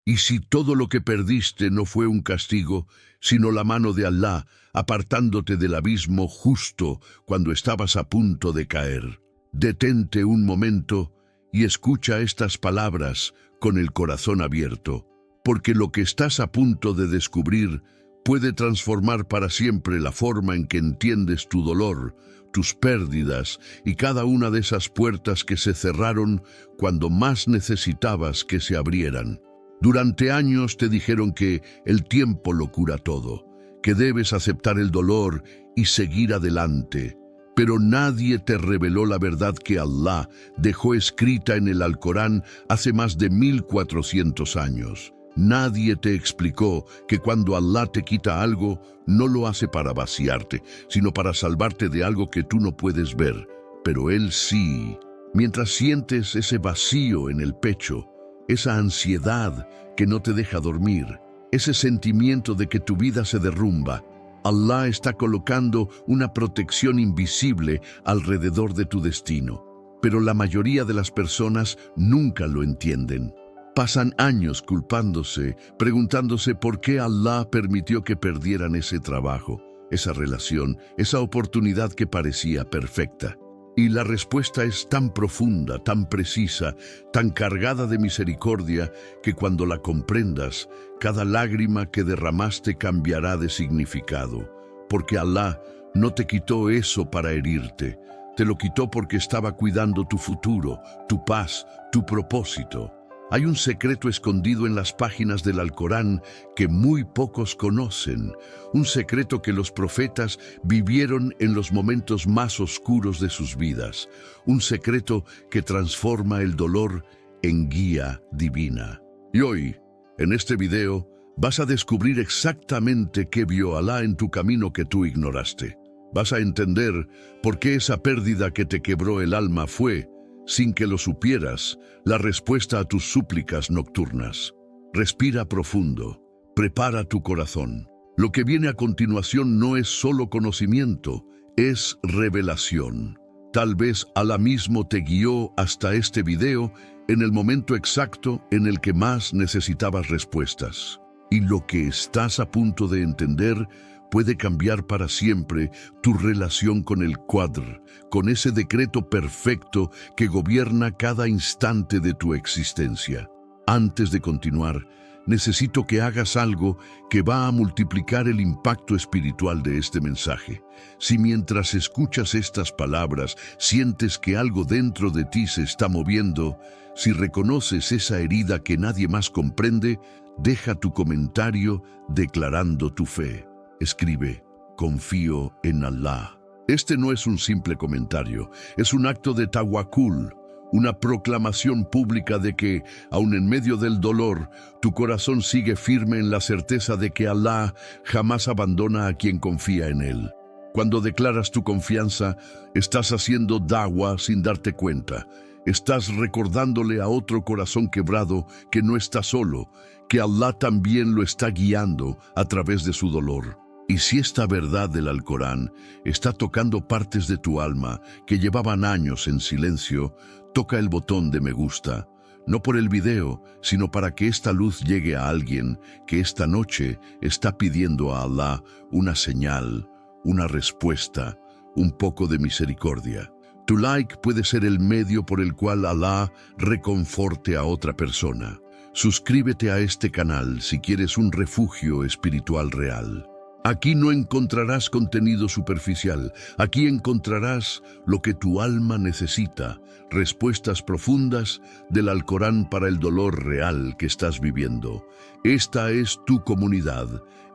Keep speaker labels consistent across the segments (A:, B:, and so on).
A: Y si todo lo que perdiste no fue un castigo, sino la mano de Alá apartándote del abismo justo cuando estabas a punto de caer. Detente un momento y escucha estas palabras con el corazón abierto, porque lo que estás a punto de descubrir puede transformar para siempre la forma en que entiendes tu dolor, tus pérdidas y cada una de esas puertas que se cerraron cuando más necesitabas que se abrieran. Durante años te dijeron que el tiempo lo cura todo, que debes aceptar el dolor y seguir adelante. Pero nadie te reveló la verdad que Alá dejó escrita en el Alcorán hace más de 1400 años. Nadie te explicó que cuando Alá te quita algo, no lo hace para vaciarte, sino para salvarte de algo que tú no puedes ver. Pero Él sí. Mientras sientes ese vacío en el pecho, esa ansiedad que no te deja dormir, ese sentimiento de que tu vida se derrumba, Alá está colocando una protección invisible alrededor de tu destino. Pero la mayoría de las personas nunca lo entienden. Pasan años culpándose, preguntándose por qué Alá permitió que perdieran ese trabajo, esa relación, esa oportunidad que parecía perfecta. Y la respuesta es tan profunda, tan precisa, tan cargada de misericordia, que cuando la comprendas, cada lágrima que derramaste cambiará de significado. Porque Alá no te quitó eso para herirte, te lo quitó porque estaba cuidando tu futuro, tu paz, tu propósito. Hay un secreto escondido en las páginas del Alcorán que muy pocos conocen, un secreto que los profetas vivieron en los momentos más oscuros de sus vidas, un secreto que transforma el dolor en guía divina. Y hoy, en este video, vas a descubrir exactamente qué vio Alá en tu camino que tú ignoraste. Vas a entender por qué esa pérdida que te quebró el alma fue, sin que lo supieras, la respuesta a tus súplicas nocturnas. Respira profundo, prepara tu corazón. Lo que viene a continuación no es solo conocimiento, es revelación. Tal vez Alá mismo te guió hasta este video en el momento exacto en el que más necesitabas respuestas. Y lo que estás a punto de entender puede cambiar para siempre tu relación con el Qadr, con ese decreto perfecto que gobierna cada instante de tu existencia. Antes de continuar, necesito que hagas algo que va a multiplicar el impacto espiritual de este mensaje. Si mientras escuchas estas palabras sientes que algo dentro de ti se está moviendo, si reconoces esa herida que nadie más comprende, deja tu comentario declarando tu fe. Escribe: confío en Alá. Este no es un simple comentario, es un acto de tawakkul, una proclamación pública de que, aun en medio del dolor, tu corazón sigue firme en la certeza de que Alá jamás abandona a quien confía en Él. Cuando declaras tu confianza, estás haciendo da'wa sin darte cuenta. Estás recordándole a otro corazón quebrado que no está solo, que Alá también lo está guiando a través de su dolor. Y si esta verdad del Alcorán está tocando partes de tu alma que llevaban años en silencio, toca el botón de me gusta, no por el video, sino para que esta luz llegue a alguien que esta noche está pidiendo a Alá una señal, una respuesta, un poco de misericordia. Tu like puede ser el medio por el cual Alá reconforte a otra persona. Suscríbete a este canal si quieres un refugio espiritual real. Aquí no encontrarás contenido superficial, aquí encontrarás lo que tu alma necesita, respuestas profundas del Alcorán para el dolor real que estás viviendo. Esta es tu comunidad,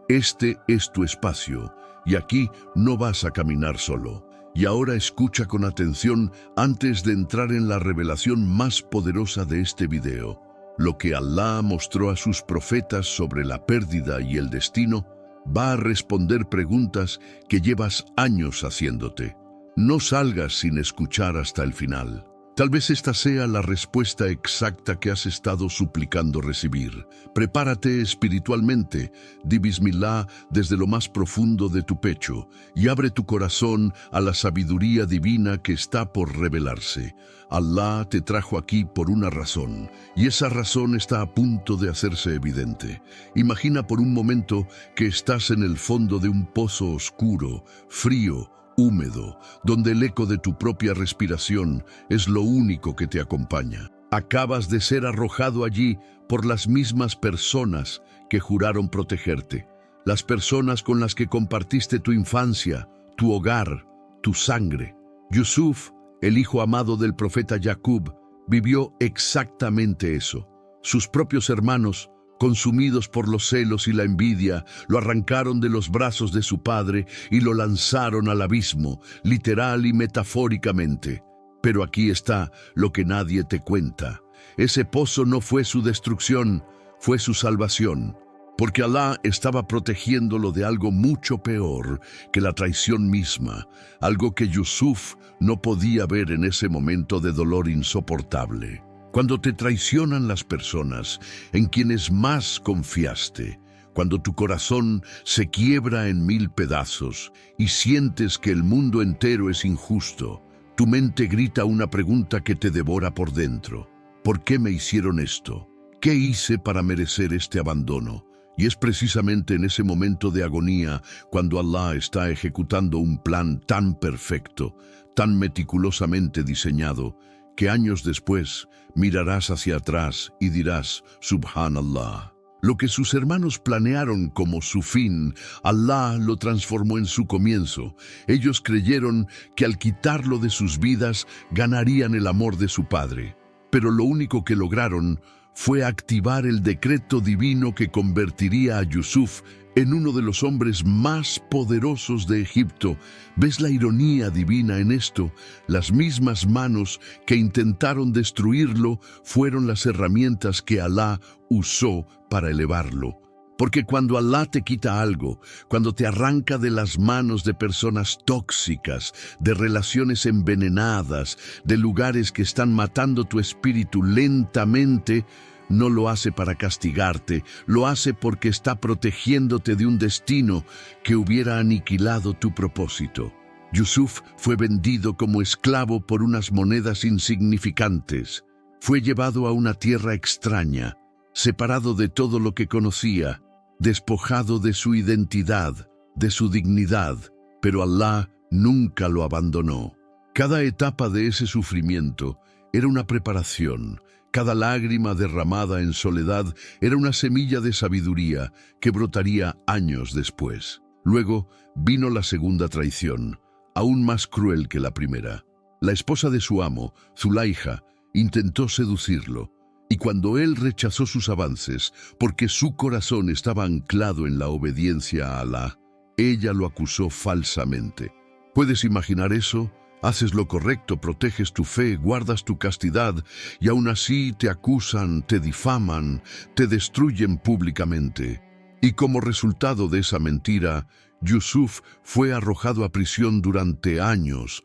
A: este es tu espacio, y aquí no vas a caminar solo. Y ahora escucha con atención antes de entrar en la revelación más poderosa de este video. Lo que Alá mostró a sus profetas sobre la pérdida y el destino va a responder preguntas que llevas años haciéndote. No salgas sin escuchar hasta el final. Tal vez esta sea la respuesta exacta que has estado suplicando recibir. Prepárate espiritualmente, di Bismillah desde lo más profundo de tu pecho y abre tu corazón a la sabiduría divina que está por revelarse. Allah te trajo aquí por una razón, y esa razón está a punto de hacerse evidente. Imagina por un momento que estás en el fondo de un pozo oscuro, frío, húmedo, donde el eco de tu propia respiración es lo único que te acompaña. Acabas de ser arrojado allí por las mismas personas que juraron protegerte, las personas con las que compartiste tu infancia, tu hogar, tu sangre. Yusuf, el hijo amado del profeta Jacob, vivió exactamente eso. Sus propios hermanos, consumidos por los celos y la envidia, lo arrancaron de los brazos de su padre y lo lanzaron al abismo, literal y metafóricamente. Pero aquí está lo que nadie te cuenta. Ese pozo no fue su destrucción, fue su salvación, porque Alá estaba protegiéndolo de algo mucho peor que la traición misma, algo que Yusuf no podía ver en ese momento de dolor insoportable. Cuando te traicionan las personas en quienes más confiaste, cuando tu corazón se quiebra en 1000 pedazos y sientes que el mundo entero es injusto, tu mente grita una pregunta que te devora por dentro. ¿Por qué me hicieron esto? ¿Qué hice para merecer este abandono? Y es precisamente en ese momento de agonía cuando Allah está ejecutando un plan tan perfecto, tan meticulosamente diseñado, que años después mirarás hacia atrás y dirás, Subhanallah. Lo que sus hermanos planearon como su fin, Allah lo transformó en su comienzo. Ellos creyeron que al quitarlo de sus vidas ganarían el amor de su padre. Pero lo único que lograron fue activar el decreto divino que convertiría a Yusuf en uno de los hombres más poderosos de Egipto. ¿Ves la ironía divina en esto? Las mismas manos que intentaron destruirlo fueron las herramientas que Alá usó para elevarlo. Porque cuando Alá te quita algo, cuando te arranca de las manos de personas tóxicas, de relaciones envenenadas, de lugares que están matando tu espíritu lentamente, no lo hace para castigarte, lo hace porque está protegiéndote de un destino que hubiera aniquilado tu propósito. Yusuf fue vendido como esclavo por unas monedas insignificantes. Fue llevado a una tierra extraña, separado de todo lo que conocía, despojado de su identidad, de su dignidad, pero Allah nunca lo abandonó. Cada etapa de ese sufrimiento era una preparación. Cada lágrima derramada en soledad era una semilla de sabiduría que brotaría años después. Luego vino la segunda traición, aún más cruel que la primera. La esposa de su amo, Zulaija, intentó seducirlo, y cuando él rechazó sus avances, porque su corazón estaba anclado en la obediencia a Alá, ella lo acusó falsamente. ¿Puedes imaginar eso? Haces lo correcto, proteges tu fe, guardas tu castidad, y aún así te acusan, te difaman, te destruyen públicamente. Y como resultado de esa mentira, Yusuf fue arrojado a prisión durante años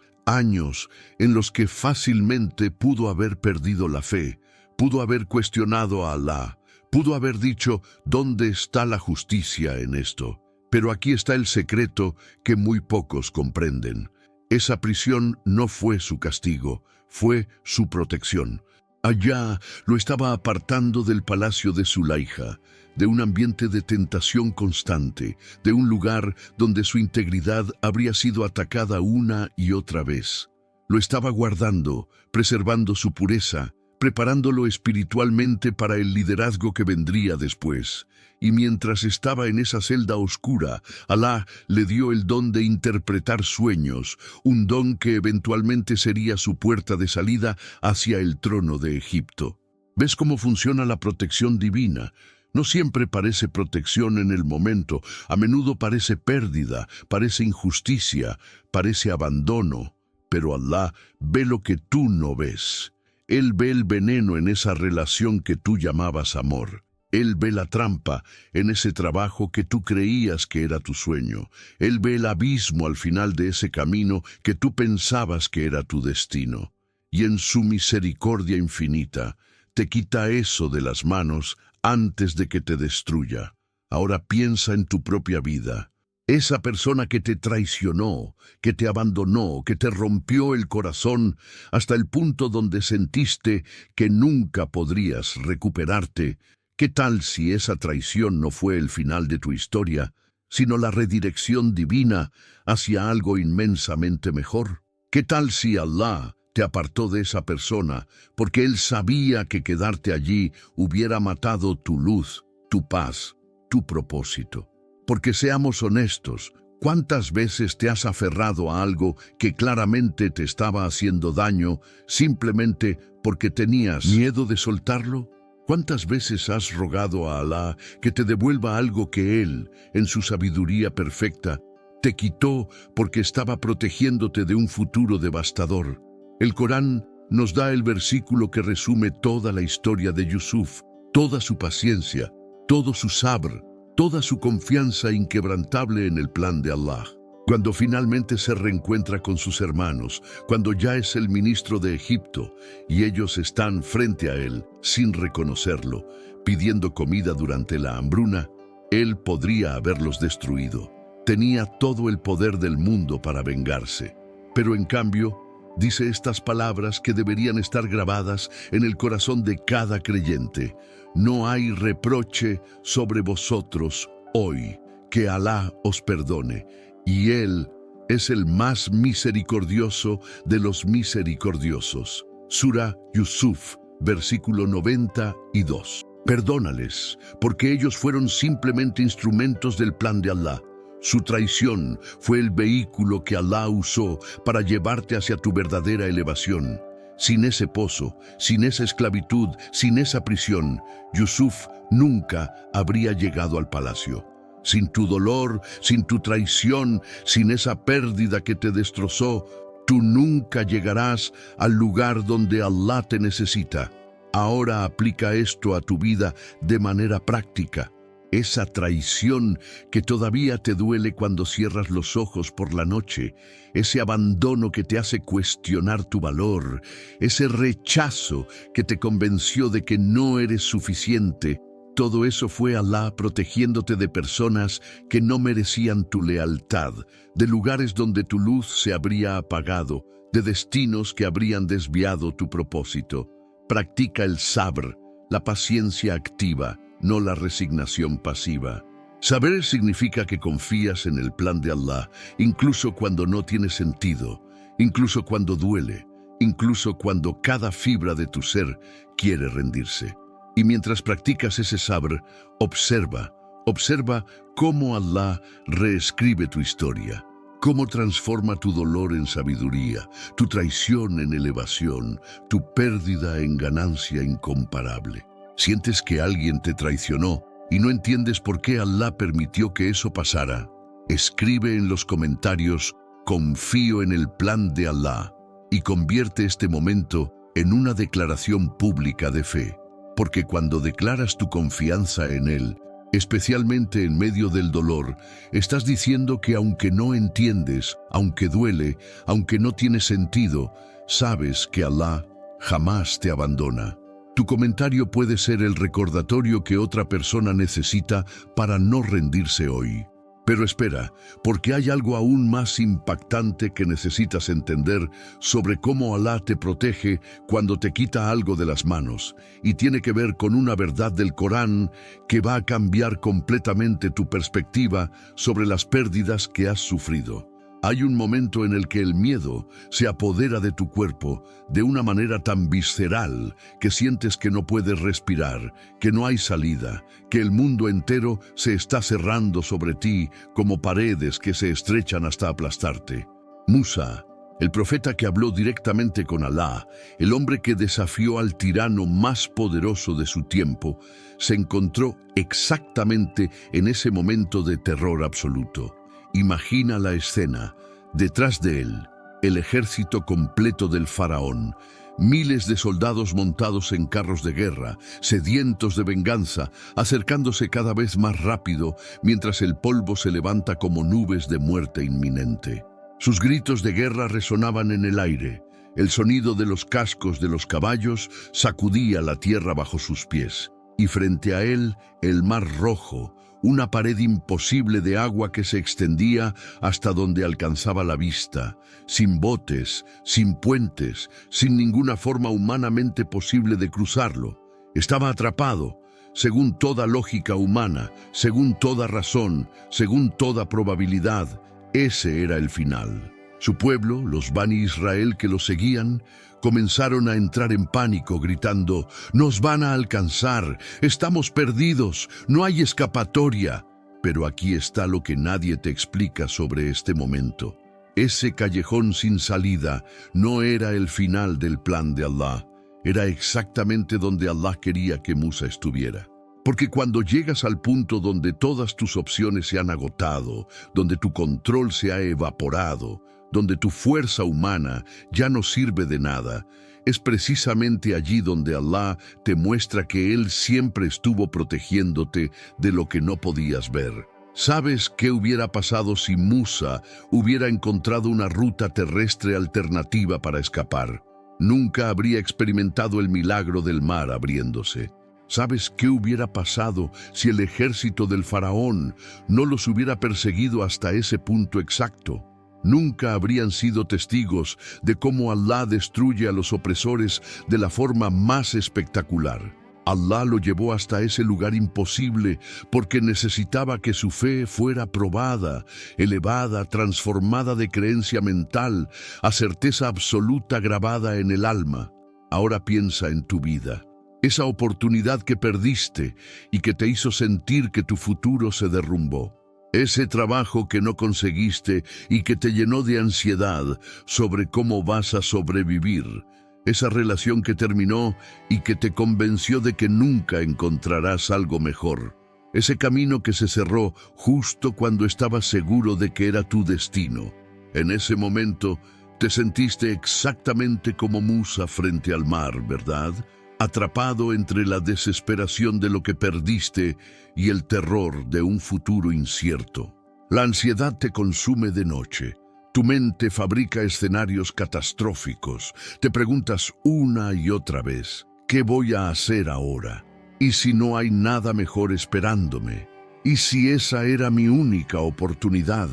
A: en los que fácilmente pudo haber perdido la fe, pudo haber cuestionado a Alá, pudo haber dicho, ¿dónde está la justicia en esto? Pero aquí está el secreto que muy pocos comprenden. Esa prisión no fue su castigo, fue su protección. Allá lo estaba apartando del palacio de Zulaija, de un ambiente de tentación constante, de un lugar donde su integridad habría sido atacada una y otra vez. Lo estaba guardando, preservando su pureza, preparándolo espiritualmente para el liderazgo que vendría después. Y mientras estaba en esa celda oscura, Alá le dio el don de interpretar sueños, un don que eventualmente sería su puerta de salida hacia el trono de Egipto. ¿Ves cómo funciona la protección divina? No siempre parece protección en el momento, a menudo parece pérdida, parece injusticia, parece abandono, pero Alá ve lo que tú no ves. Él ve el veneno en esa relación que tú llamabas amor. Él ve la trampa en ese trabajo que tú creías que era tu sueño. Él ve el abismo al final de ese camino que tú pensabas que era tu destino. y en su misericordia infinita te quita eso de las manos antes de que te destruya. Ahora piensa en tu propia vida. Esa persona que te traicionó, que te abandonó, que te rompió el corazón hasta el punto donde sentiste que nunca podrías recuperarte. ¿Qué tal si esa traición no fue el final de tu historia, sino la redirección divina hacia algo inmensamente mejor? ¿Qué tal si Allah te apartó de esa persona porque Él sabía que quedarte allí hubiera matado tu luz, tu paz, tu propósito? Porque seamos honestos, ¿cuántas veces te has aferrado a algo que claramente te estaba haciendo daño simplemente porque tenías miedo de soltarlo? ¿Cuántas veces has rogado a Alá que te devuelva algo que Él, en su sabiduría perfecta, te quitó porque estaba protegiéndote de un futuro devastador? El Corán nos da el versículo que resume toda la historia de Yusuf, toda su paciencia, todo su sabr, toda su confianza inquebrantable en el plan de Allah. Cuando finalmente se reencuentra con sus hermanos, cuando ya es el ministro de Egipto y ellos están frente a él, sin reconocerlo, pidiendo comida durante la hambruna, él podría haberlos destruido. Tenía todo el poder del mundo para vengarse. Pero en cambio, dice estas palabras que deberían estar grabadas en el corazón de cada creyente: no hay reproche sobre vosotros hoy, que Alá os perdone, y Él es el más misericordioso de los misericordiosos. Sura Yusuf, versículo 92. Perdónales, porque ellos fueron simplemente instrumentos del plan de Allah. Su traición fue el vehículo que Allah usó para llevarte hacia tu verdadera elevación. Sin ese pozo, sin esa esclavitud, sin esa prisión, Yusuf nunca habría llegado al palacio. Sin tu dolor, sin tu traición, sin esa pérdida que te destrozó, tú nunca llegarás al lugar donde Allah te necesita. Ahora aplica esto a tu vida de manera práctica. Esa traición que todavía te duele cuando cierras los ojos por la noche, ese abandono que te hace cuestionar tu valor, ese rechazo que te convenció de que no eres suficiente, todo eso fue Allah protegiéndote de personas que no merecían tu lealtad, de lugares donde tu luz se habría apagado, de destinos que habrían desviado tu propósito. Practica el sabr, la paciencia activa, no la resignación pasiva. Saber significa que confías en el plan de Allah, incluso cuando no tiene sentido, incluso cuando duele, incluso cuando cada fibra de tu ser quiere rendirse. Y mientras practicas ese sabr, observa cómo Allah reescribe tu historia, cómo transforma tu dolor en sabiduría, tu traición en elevación, tu pérdida en ganancia incomparable. ¿Sientes que alguien te traicionó y no entiendes por qué Allah permitió que eso pasara? Escribe en los comentarios: confío en el plan de Allah, y convierte este momento en una declaración pública de fe. Porque cuando declaras tu confianza en Él, especialmente en medio del dolor, estás diciendo que aunque no entiendes, aunque duele, aunque no tiene sentido, sabes que Allah jamás te abandona. Tu comentario puede ser el recordatorio que otra persona necesita para no rendirse hoy. Pero espera, porque hay algo aún más impactante que necesitas entender sobre cómo Allah te protege cuando te quita algo de las manos, y tiene que ver con una verdad del Corán que va a cambiar completamente tu perspectiva sobre las pérdidas que has sufrido. Hay un momento en el que el miedo se apodera de tu cuerpo de una manera tan visceral que sientes que no puedes respirar, que no hay salida, que el mundo entero se está cerrando sobre ti como paredes que se estrechan hasta aplastarte. Musa, el profeta que habló directamente con Alá, el hombre que desafió al tirano más poderoso de su tiempo, se encontró exactamente en ese momento de terror absoluto. Imagina la escena. Detrás de él, el ejército completo del faraón, miles de soldados montados en carros de guerra, sedientos de venganza, acercándose cada vez más rápido mientras el polvo se levanta como nubes de muerte inminente. Sus gritos de guerra resonaban en el aire, El sonido de los cascos de los caballos sacudía la tierra bajo sus pies, y frente a él el mar rojo, una pared imposible de agua que se extendía hasta donde alcanzaba la vista, sin botes, sin puentes, sin ninguna forma humanamente posible de cruzarlo. Estaba atrapado, según toda lógica humana, según toda razón, según toda probabilidad. Ese era el final. Su pueblo, los Bani Israel que lo seguían, comenzaron a entrar en pánico, gritando: «¡Nos van a alcanzar! ¡Estamos perdidos! ¡No hay escapatoria!». Pero aquí está lo que nadie te explica sobre este momento. Ese callejón sin salida no era el final del plan de Allah. Era exactamente donde Allah quería que Musa estuviera. Porque cuando llegas al punto donde todas tus opciones se han agotado, donde tu control se ha evaporado, donde tu fuerza humana ya no sirve de nada, es precisamente allí donde Allah te muestra que Él siempre estuvo protegiéndote de lo que no podías ver. ¿Sabes qué hubiera pasado si Musa hubiera encontrado una ruta terrestre alternativa para escapar? Nunca habría experimentado el milagro del mar abriéndose. ¿Sabes qué hubiera pasado si el ejército del faraón no los hubiera perseguido hasta ese punto exacto? Nunca habrían sido testigos de cómo Allah destruye a los opresores de la forma más espectacular. Allah lo llevó hasta ese lugar imposible porque necesitaba que su fe fuera probada, elevada, transformada de creencia mental a certeza absoluta grabada en el alma. Ahora piensa en tu vida. Esa oportunidad que perdiste y que te hizo sentir que tu futuro se derrumbó. Ese trabajo que no conseguiste y que te llenó de ansiedad sobre cómo vas a sobrevivir. Esa relación que terminó y que te convenció de que nunca encontrarás algo mejor. Ese camino que se cerró justo cuando estabas seguro de que era tu destino. En ese momento te sentiste exactamente como Musa frente al mar, ¿verdad? Atrapado entre la desesperación de lo que perdiste y el terror de un futuro incierto. La ansiedad te consume de noche. Tu mente fabrica escenarios catastróficos. Te preguntas una y otra vez: ¿qué voy a hacer ahora? ¿Y si no hay nada mejor esperándome? ¿Y si esa era mi única oportunidad?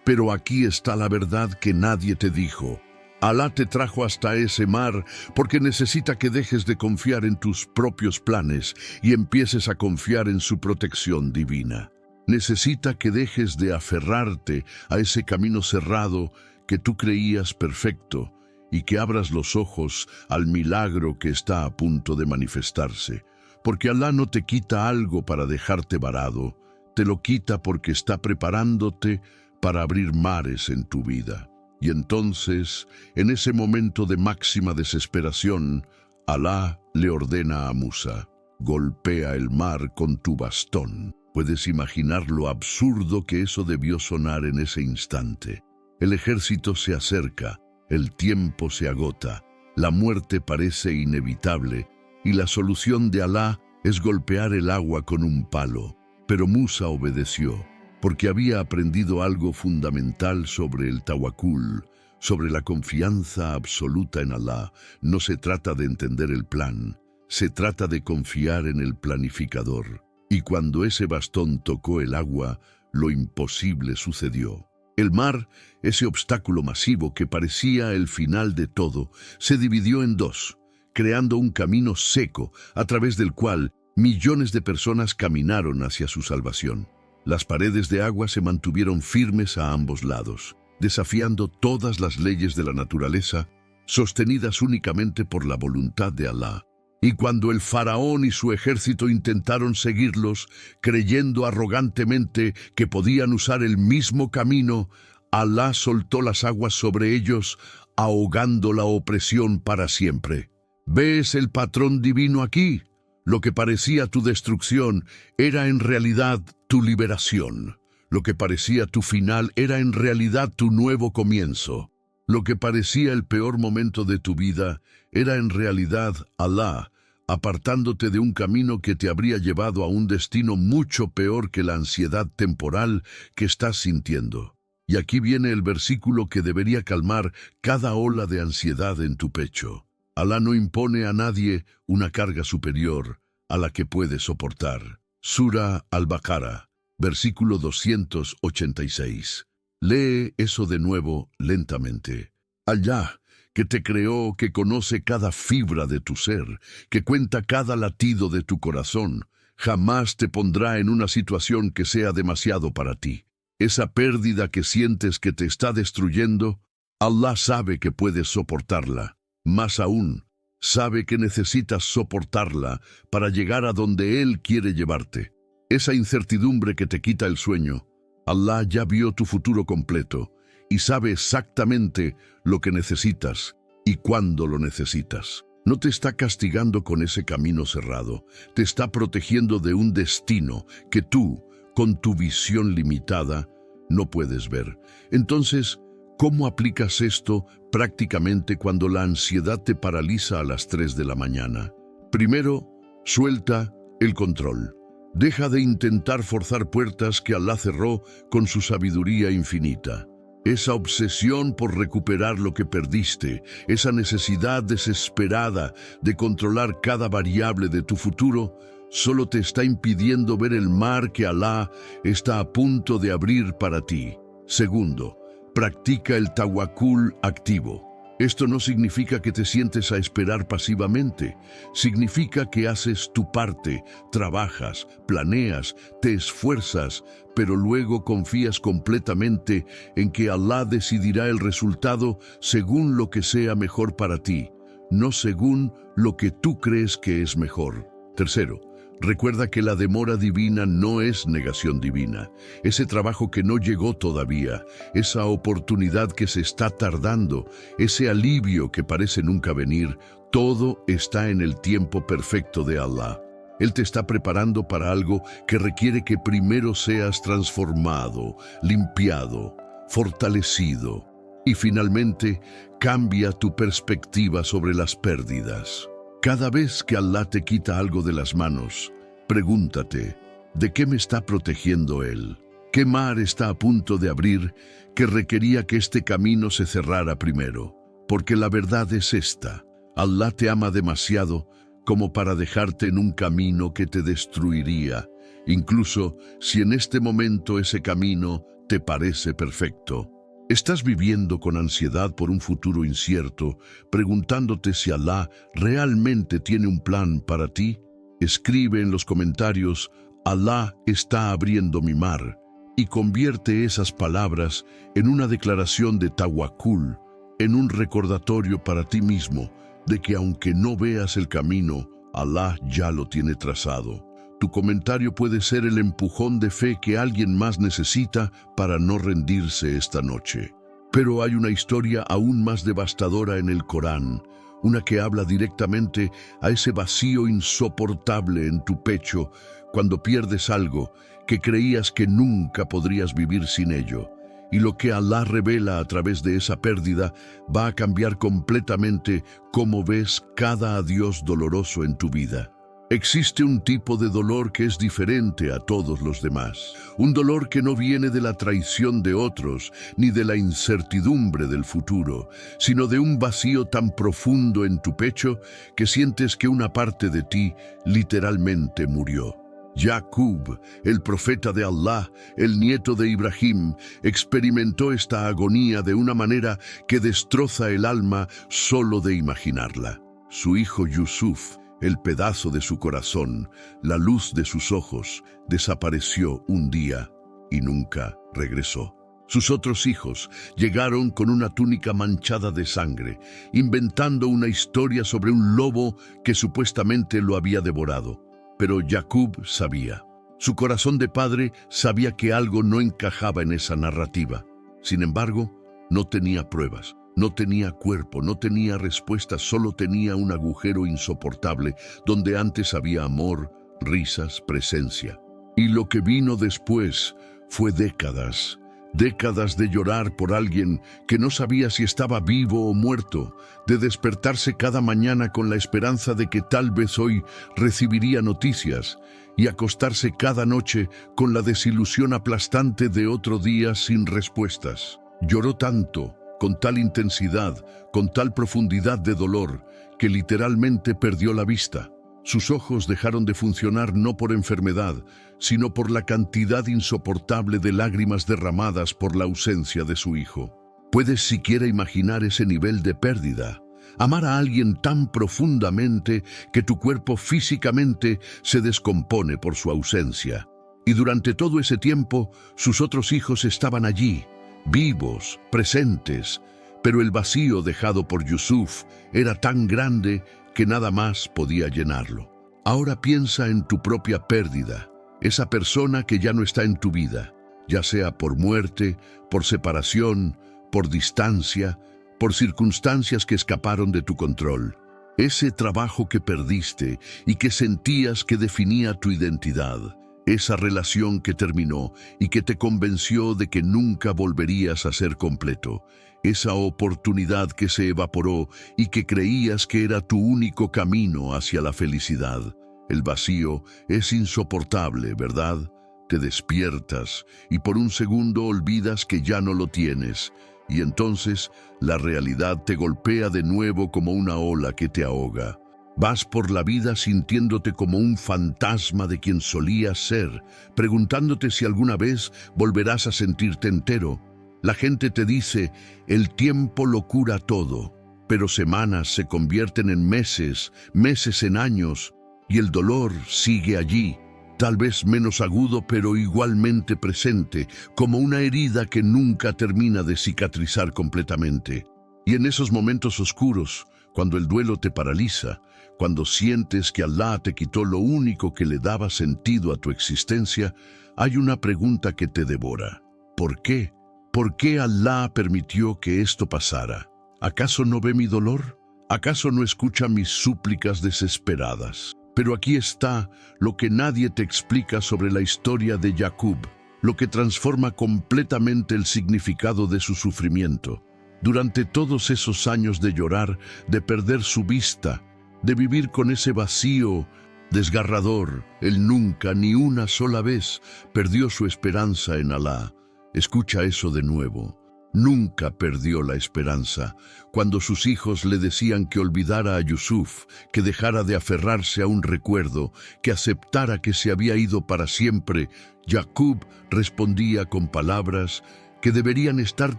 A: Pero aquí está la verdad que nadie te dijo. Allah te trajo hasta ese mar porque necesita que dejes de confiar en tus propios planes y empieces a confiar en su protección divina. Necesita que dejes de aferrarte a ese camino cerrado que tú creías perfecto y que abras los ojos al milagro que está a punto de manifestarse. Porque Allah no te quita algo para dejarte varado, te lo quita porque está preparándote para abrir mares en tu vida. Y entonces, en ese momento de máxima desesperación, Allah le ordena a Musa: golpea el mar con tu bastón. Puedes imaginar lo absurdo que eso debió sonar en ese instante. El ejército se acerca, el tiempo se agota, la muerte parece inevitable, y la solución de Allah es golpear el agua con un palo. Pero Musa obedeció, porque había aprendido algo fundamental sobre el tawakkul, sobre la confianza absoluta en Allah. No se trata de entender el plan, se trata de confiar en el planificador. Y cuando ese bastón tocó el agua, lo imposible sucedió. El mar, ese obstáculo masivo que parecía el final de todo, se dividió en dos, creando un camino seco a través del cual millones de personas caminaron hacia su salvación. Las paredes de agua se mantuvieron firmes a ambos lados, desafiando todas las leyes de la naturaleza, sostenidas únicamente por la voluntad de Allah. Y cuando el faraón y su ejército intentaron seguirlos, creyendo arrogantemente que podían usar el mismo camino, Allah soltó las aguas sobre ellos, ahogando la opresión para siempre. ¿Ves el patrón divino aquí? Lo que parecía tu destrucción era en realidad tu liberación. Lo que parecía tu final era en realidad tu nuevo comienzo. Lo que parecía el peor momento de tu vida era en realidad Allah, apartándote de un camino que te habría llevado a un destino mucho peor que la ansiedad temporal que estás sintiendo. Y aquí viene el versículo que debería calmar cada ola de ansiedad en tu pecho. Alá no impone a nadie una carga superior a la que puede soportar. Sura Al-Baqara, versículo 286. Lee eso de nuevo lentamente. Alá, que te creó, que conoce cada fibra de tu ser, que cuenta cada latido de tu corazón, jamás te pondrá en una situación que sea demasiado para ti. Esa pérdida que sientes que te está destruyendo, Allah sabe que puedes soportarla. Más aún, sabe que necesitas soportarla para llegar a donde Él quiere llevarte. Esa incertidumbre que te quita el sueño, Allah ya vio tu futuro completo y sabe exactamente lo que necesitas y cuándo lo necesitas. No te está castigando con ese camino cerrado, te está protegiendo de un destino que tú, con tu visión limitada, no puedes ver. Entonces, ¿cómo aplicas esto prácticamente cuando la ansiedad te paraliza a las 3 de la mañana? Primero, suelta el control. Deja de intentar forzar puertas que Allah cerró con su sabiduría infinita. Esa obsesión por recuperar lo que perdiste, esa necesidad desesperada de controlar cada variable de tu futuro, solo te está impidiendo ver el mar que Allah está a punto de abrir para ti. Segundo, practica el tawakkul activo. Esto no significa que te sientes a esperar pasivamente. Significa que haces tu parte, trabajas, planeas, te esfuerzas, pero luego confías completamente en que Allah decidirá el resultado según lo que sea mejor para ti, no según lo que tú crees que es mejor. Tercero, recuerda que la demora divina no es negación divina. Ese trabajo que no llegó todavía, esa oportunidad que se está tardando, ese alivio que parece nunca venir, todo está en el tiempo perfecto de Allah. Él te está preparando para algo que requiere que primero seas transformado, limpiado, fortalecido y finalmente cambia tu perspectiva sobre las pérdidas. Cada vez que Allah te quita algo de las manos, pregúntate, ¿de qué me está protegiendo Él? ¿Qué mar está a punto de abrir que requería que este camino se cerrara primero? Porque la verdad es esta: Allah te ama demasiado como para dejarte en un camino que te destruiría, incluso si en este momento ese camino te parece perfecto. ¿Estás viviendo con ansiedad por un futuro incierto, preguntándote si Allah realmente tiene un plan para ti? Escribe en los comentarios: Allah está abriendo mi mar, y convierte esas palabras en una declaración de tawakkul, en un recordatorio para ti mismo de que aunque no veas el camino, Allah ya lo tiene trazado. Tu comentario puede ser el empujón de fe que alguien más necesita para no rendirse esta noche. Pero hay una historia aún más devastadora en el Corán, una que habla directamente a ese vacío insoportable en tu pecho cuando pierdes algo que creías que nunca podrías vivir sin ello. Y lo que Allah revela a través de esa pérdida va a cambiar completamente cómo ves cada adiós doloroso en tu vida. Existe un tipo de dolor que es diferente a todos los demás. Un dolor que no viene de la traición de otros, ni de la incertidumbre del futuro, sino de un vacío tan profundo en tu pecho que sientes que una parte de ti literalmente murió. Yaqub, el profeta de Allah, el nieto de Ibrahim, experimentó esta agonía de una manera que destroza el alma solo de imaginarla. Su hijo Yusuf, el pedazo de su corazón, la luz de sus ojos, desapareció un día y nunca regresó. Sus otros hijos llegaron con una túnica manchada de sangre, inventando una historia sobre un lobo que supuestamente lo había devorado. Pero Yaqub sabía. Su corazón de padre sabía que algo no encajaba en esa narrativa. Sin embargo, no tenía pruebas. No tenía cuerpo, no tenía respuesta, solo tenía un agujero insoportable donde antes había amor, risas, presencia. Y lo que vino después fue décadas de llorar por alguien que no sabía si estaba vivo o muerto, de despertarse cada mañana con la esperanza de que tal vez hoy recibiría noticias, y acostarse cada noche con la desilusión aplastante de otro día sin respuestas. Lloró tanto, con tal intensidad, con tal profundidad de dolor, que literalmente perdió la vista. Sus ojos dejaron de funcionar no por enfermedad, sino por la cantidad insoportable de lágrimas derramadas por la ausencia de su hijo. ¿Puedes siquiera imaginar ese nivel de pérdida? Amar a alguien tan profundamente que tu cuerpo físicamente se descompone por su ausencia. Y durante todo ese tiempo, sus otros hijos estaban allí, vivos, presentes, pero el vacío dejado por Yusuf era tan grande que nada más podía llenarlo. Ahora piensa en tu propia pérdida, esa persona que ya no está en tu vida, ya sea por muerte, por separación, por distancia, por circunstancias que escaparon de tu control. Ese trabajo que perdiste y que sentías que definía tu identidad. Esa relación que terminó y que te convenció de que nunca volverías a ser completo. Esa oportunidad que se evaporó y que creías que era tu único camino hacia la felicidad. El vacío es insoportable, ¿verdad? Te despiertas y por un segundo olvidas que ya no lo tienes. Y entonces la realidad te golpea de nuevo como una ola que te ahoga. Vas por la vida sintiéndote como un fantasma de quien solías ser, preguntándote si alguna vez volverás a sentirte entero. La gente te dice, el tiempo lo cura todo, pero semanas se convierten en meses, meses en años, y el dolor sigue allí, tal vez menos agudo pero igualmente presente, como una herida que nunca termina de cicatrizar completamente. Y en esos momentos oscuros, cuando el duelo te paraliza, cuando sientes que Allah te quitó lo único que le daba sentido a tu existencia, hay una pregunta que te devora. ¿Por qué? ¿Por qué Allah permitió que esto pasara? ¿Acaso no ve mi dolor? ¿Acaso no escucha mis súplicas desesperadas? Pero aquí está lo que nadie te explica sobre la historia de Jacob, lo que transforma completamente el significado de su sufrimiento. Durante todos esos años de llorar, de perder su vista, de vivir con ese vacío desgarrador, él nunca, ni una sola vez, perdió su esperanza en Allah. Escucha eso de nuevo. Nunca perdió la esperanza. Cuando sus hijos le decían que olvidara a Yusuf, que dejara de aferrarse a un recuerdo, que aceptara que se había ido para siempre, Jacob respondía con palabras que deberían estar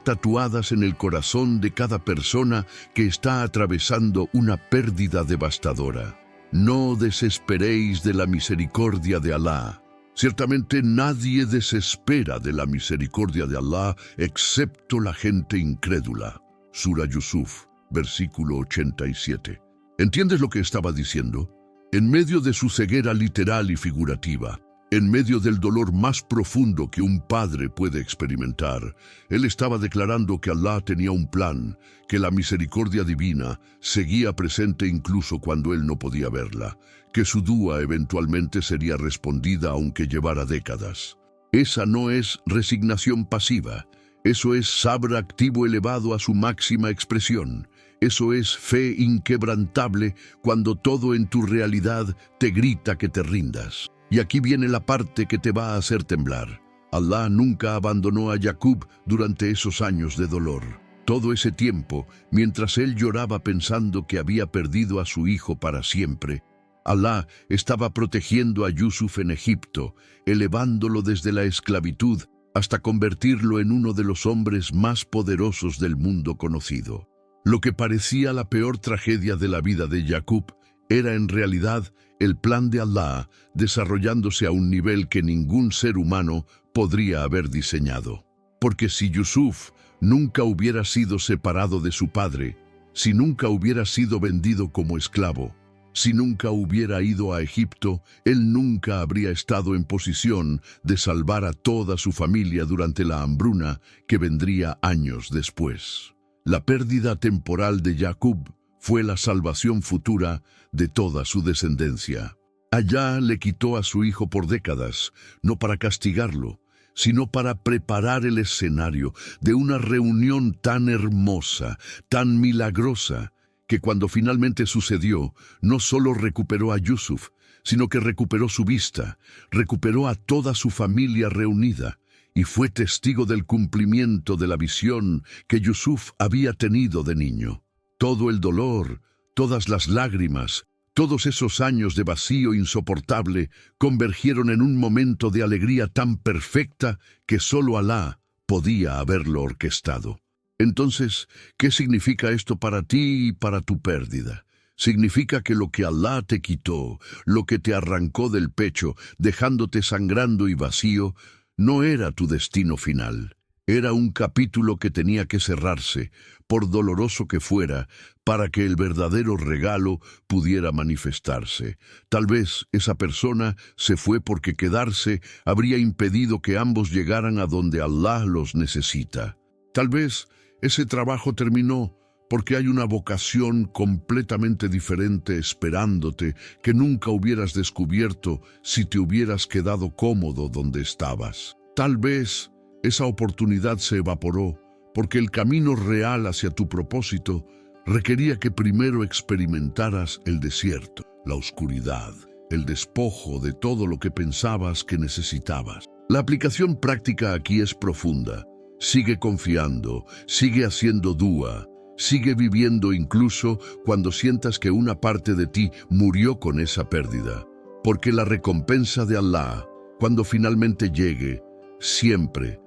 A: tatuadas en el corazón de cada persona que está atravesando una pérdida devastadora. No desesperéis de la misericordia de Allah. Ciertamente nadie desespera de la misericordia de Allah excepto la gente incrédula. Sura Yusuf, versículo 87. ¿Entiendes lo que estaba diciendo? En medio de su ceguera literal y figurativa, en medio del dolor más profundo que un padre puede experimentar, él estaba declarando que Allah tenía un plan, que la misericordia divina seguía presente incluso cuando él no podía verla, que su dúa eventualmente sería respondida aunque llevara décadas. Esa no es resignación pasiva, eso es sabr activo elevado a su máxima expresión. Eso es fe inquebrantable cuando todo en tu realidad te grita que te rindas. Y aquí viene la parte que te va a hacer temblar. Allah nunca abandonó a Jacob durante esos años de dolor. Todo ese tiempo, mientras él lloraba pensando que había perdido a su hijo para siempre, Allah estaba protegiendo a Yusuf en Egipto, elevándolo desde la esclavitud hasta convertirlo en uno de los hombres más poderosos del mundo conocido. Lo que parecía la peor tragedia de la vida de Jacob era en realidad el plan de Allah desarrollándose a un nivel que ningún ser humano podría haber diseñado. Porque si Yusuf nunca hubiera sido separado de su padre, si nunca hubiera sido vendido como esclavo, si nunca hubiera ido a Egipto, él nunca habría estado en posición de salvar a toda su familia durante la hambruna que vendría años después. La pérdida temporal de Jacob fue la salvación futura de toda su descendencia. Allah le quitó a su hijo por décadas, no para castigarlo, sino para preparar el escenario de una reunión tan hermosa, tan milagrosa, que cuando finalmente sucedió, no solo recuperó a Yusuf, sino que recuperó su vista, recuperó a toda su familia reunida y fue testigo del cumplimiento de la visión que Yusuf había tenido de niño. Todo el dolor, todas las lágrimas, todos esos años de vacío insoportable convergieron en un momento de alegría tan perfecta que solo Alá podía haberlo orquestado. Entonces, ¿qué significa esto para ti y para tu pérdida? Significa que lo que Alá te quitó, lo que te arrancó del pecho, dejándote sangrando y vacío, no era tu destino final. Era un capítulo que tenía que cerrarse, por doloroso que fuera, para que el verdadero regalo pudiera manifestarse. Tal vez esa persona se fue porque quedarse habría impedido que ambos llegaran a donde Alá los necesita. Tal vez ese trabajo terminó porque hay una vocación completamente diferente esperándote que nunca hubieras descubierto si te hubieras quedado cómodo donde estabas. Tal vez esa oportunidad se evaporó porque el camino real hacia tu propósito requería que primero experimentaras el desierto, la oscuridad, el despojo de todo lo que pensabas que necesitabas. La aplicación práctica aquí es profunda. Sigue confiando, sigue haciendo dua, sigue viviendo incluso cuando sientas que una parte de ti murió con esa pérdida. Porque la recompensa de Alá, cuando finalmente llegue, siempre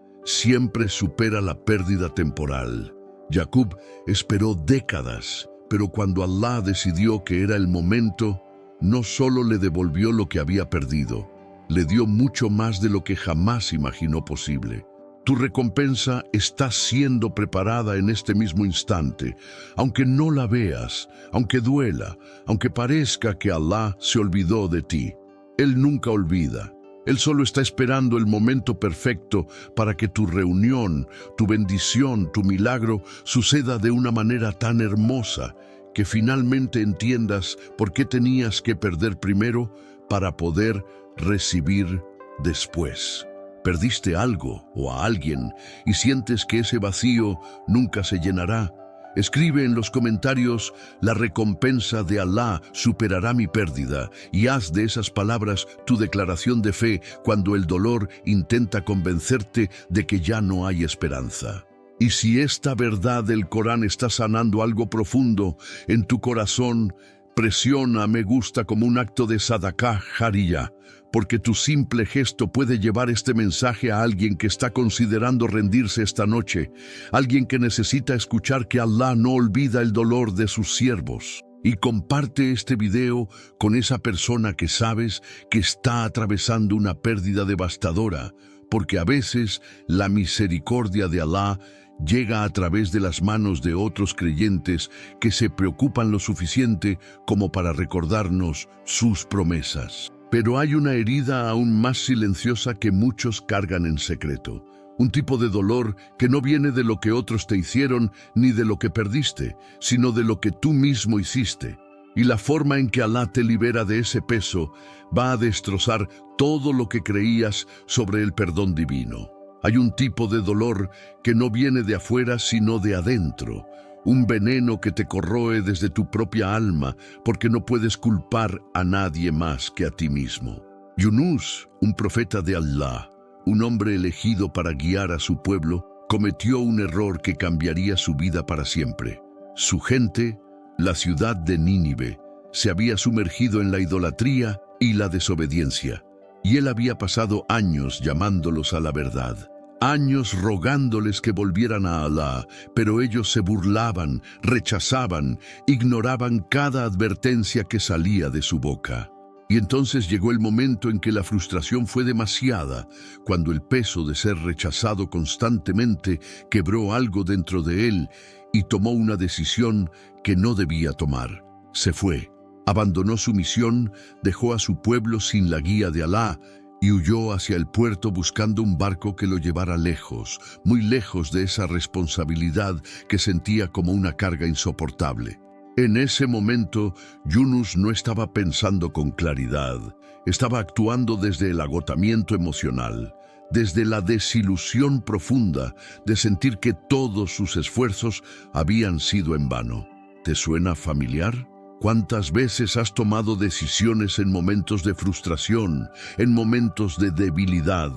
A: supera la pérdida temporal. Jacob esperó décadas, pero cuando Alá decidió que era el momento, no solo le devolvió lo que había perdido, le dio mucho más de lo que jamás imaginó posible. Tu recompensa está siendo preparada en este mismo instante, aunque no la veas, aunque duela, aunque parezca que Alá se olvidó de ti. Él nunca olvida. Él solo está esperando el momento perfecto para que tu reunión, tu bendición, tu milagro suceda de una manera tan hermosa que finalmente entiendas por qué tenías que perder primero para poder recibir después. Perdiste algo o a alguien y sientes que ese vacío nunca se llenará. Escribe en los comentarios: la recompensa de Alá superará mi pérdida, y haz de esas palabras tu declaración de fe cuando el dolor intenta convencerte de que ya no hay esperanza. Y si esta verdad del Corán está sanando algo profundo en tu corazón, presiona me gusta como un acto de sadaqah jariyah, porque tu simple gesto puede llevar este mensaje a alguien que está considerando rendirse esta noche, alguien que necesita escuchar que Alá no olvida el dolor de sus siervos. Y comparte este video con esa persona que sabes que está atravesando una pérdida devastadora, porque a veces la misericordia de Alá llega a través de las manos de otros creyentes que se preocupan lo suficiente como para recordarnos sus promesas. Pero hay una herida aún más silenciosa que muchos cargan en secreto. Un tipo de dolor que no viene de lo que otros te hicieron ni de lo que perdiste, sino de lo que tú mismo hiciste. Y la forma en que Alá te libera de ese peso va a destrozar todo lo que creías sobre el perdón divino. Hay un tipo de dolor que no viene de afuera sino de adentro. Un veneno que te corroe desde tu propia alma porque no puedes culpar a nadie más que a ti mismo. Yunus, un profeta de Alá, un hombre elegido para guiar a su pueblo, cometió un error que cambiaría su vida para siempre. Su gente, la ciudad de Nínive, se había sumergido en la idolatría y la desobediencia, y él había pasado años llamándolos a la verdad. Años rogándoles que volvieran a Alá, pero ellos se burlaban, rechazaban, ignoraban cada advertencia que salía de su boca. Y entonces llegó el momento en que la frustración fue demasiada, cuando el peso de ser rechazado constantemente quebró algo dentro de él y tomó una decisión que no debía tomar. Se fue, abandonó su misión, dejó a su pueblo sin la guía de Alá, y huyó hacia el puerto buscando un barco que lo llevara lejos, muy lejos de esa responsabilidad que sentía como una carga insoportable. En ese momento, Yunus no estaba pensando con claridad, estaba actuando desde el agotamiento emocional, desde la desilusión profunda de sentir que todos sus esfuerzos habían sido en vano. ¿Te suena familiar? ¿Cuántas veces has tomado decisiones en momentos de frustración, en momentos de debilidad,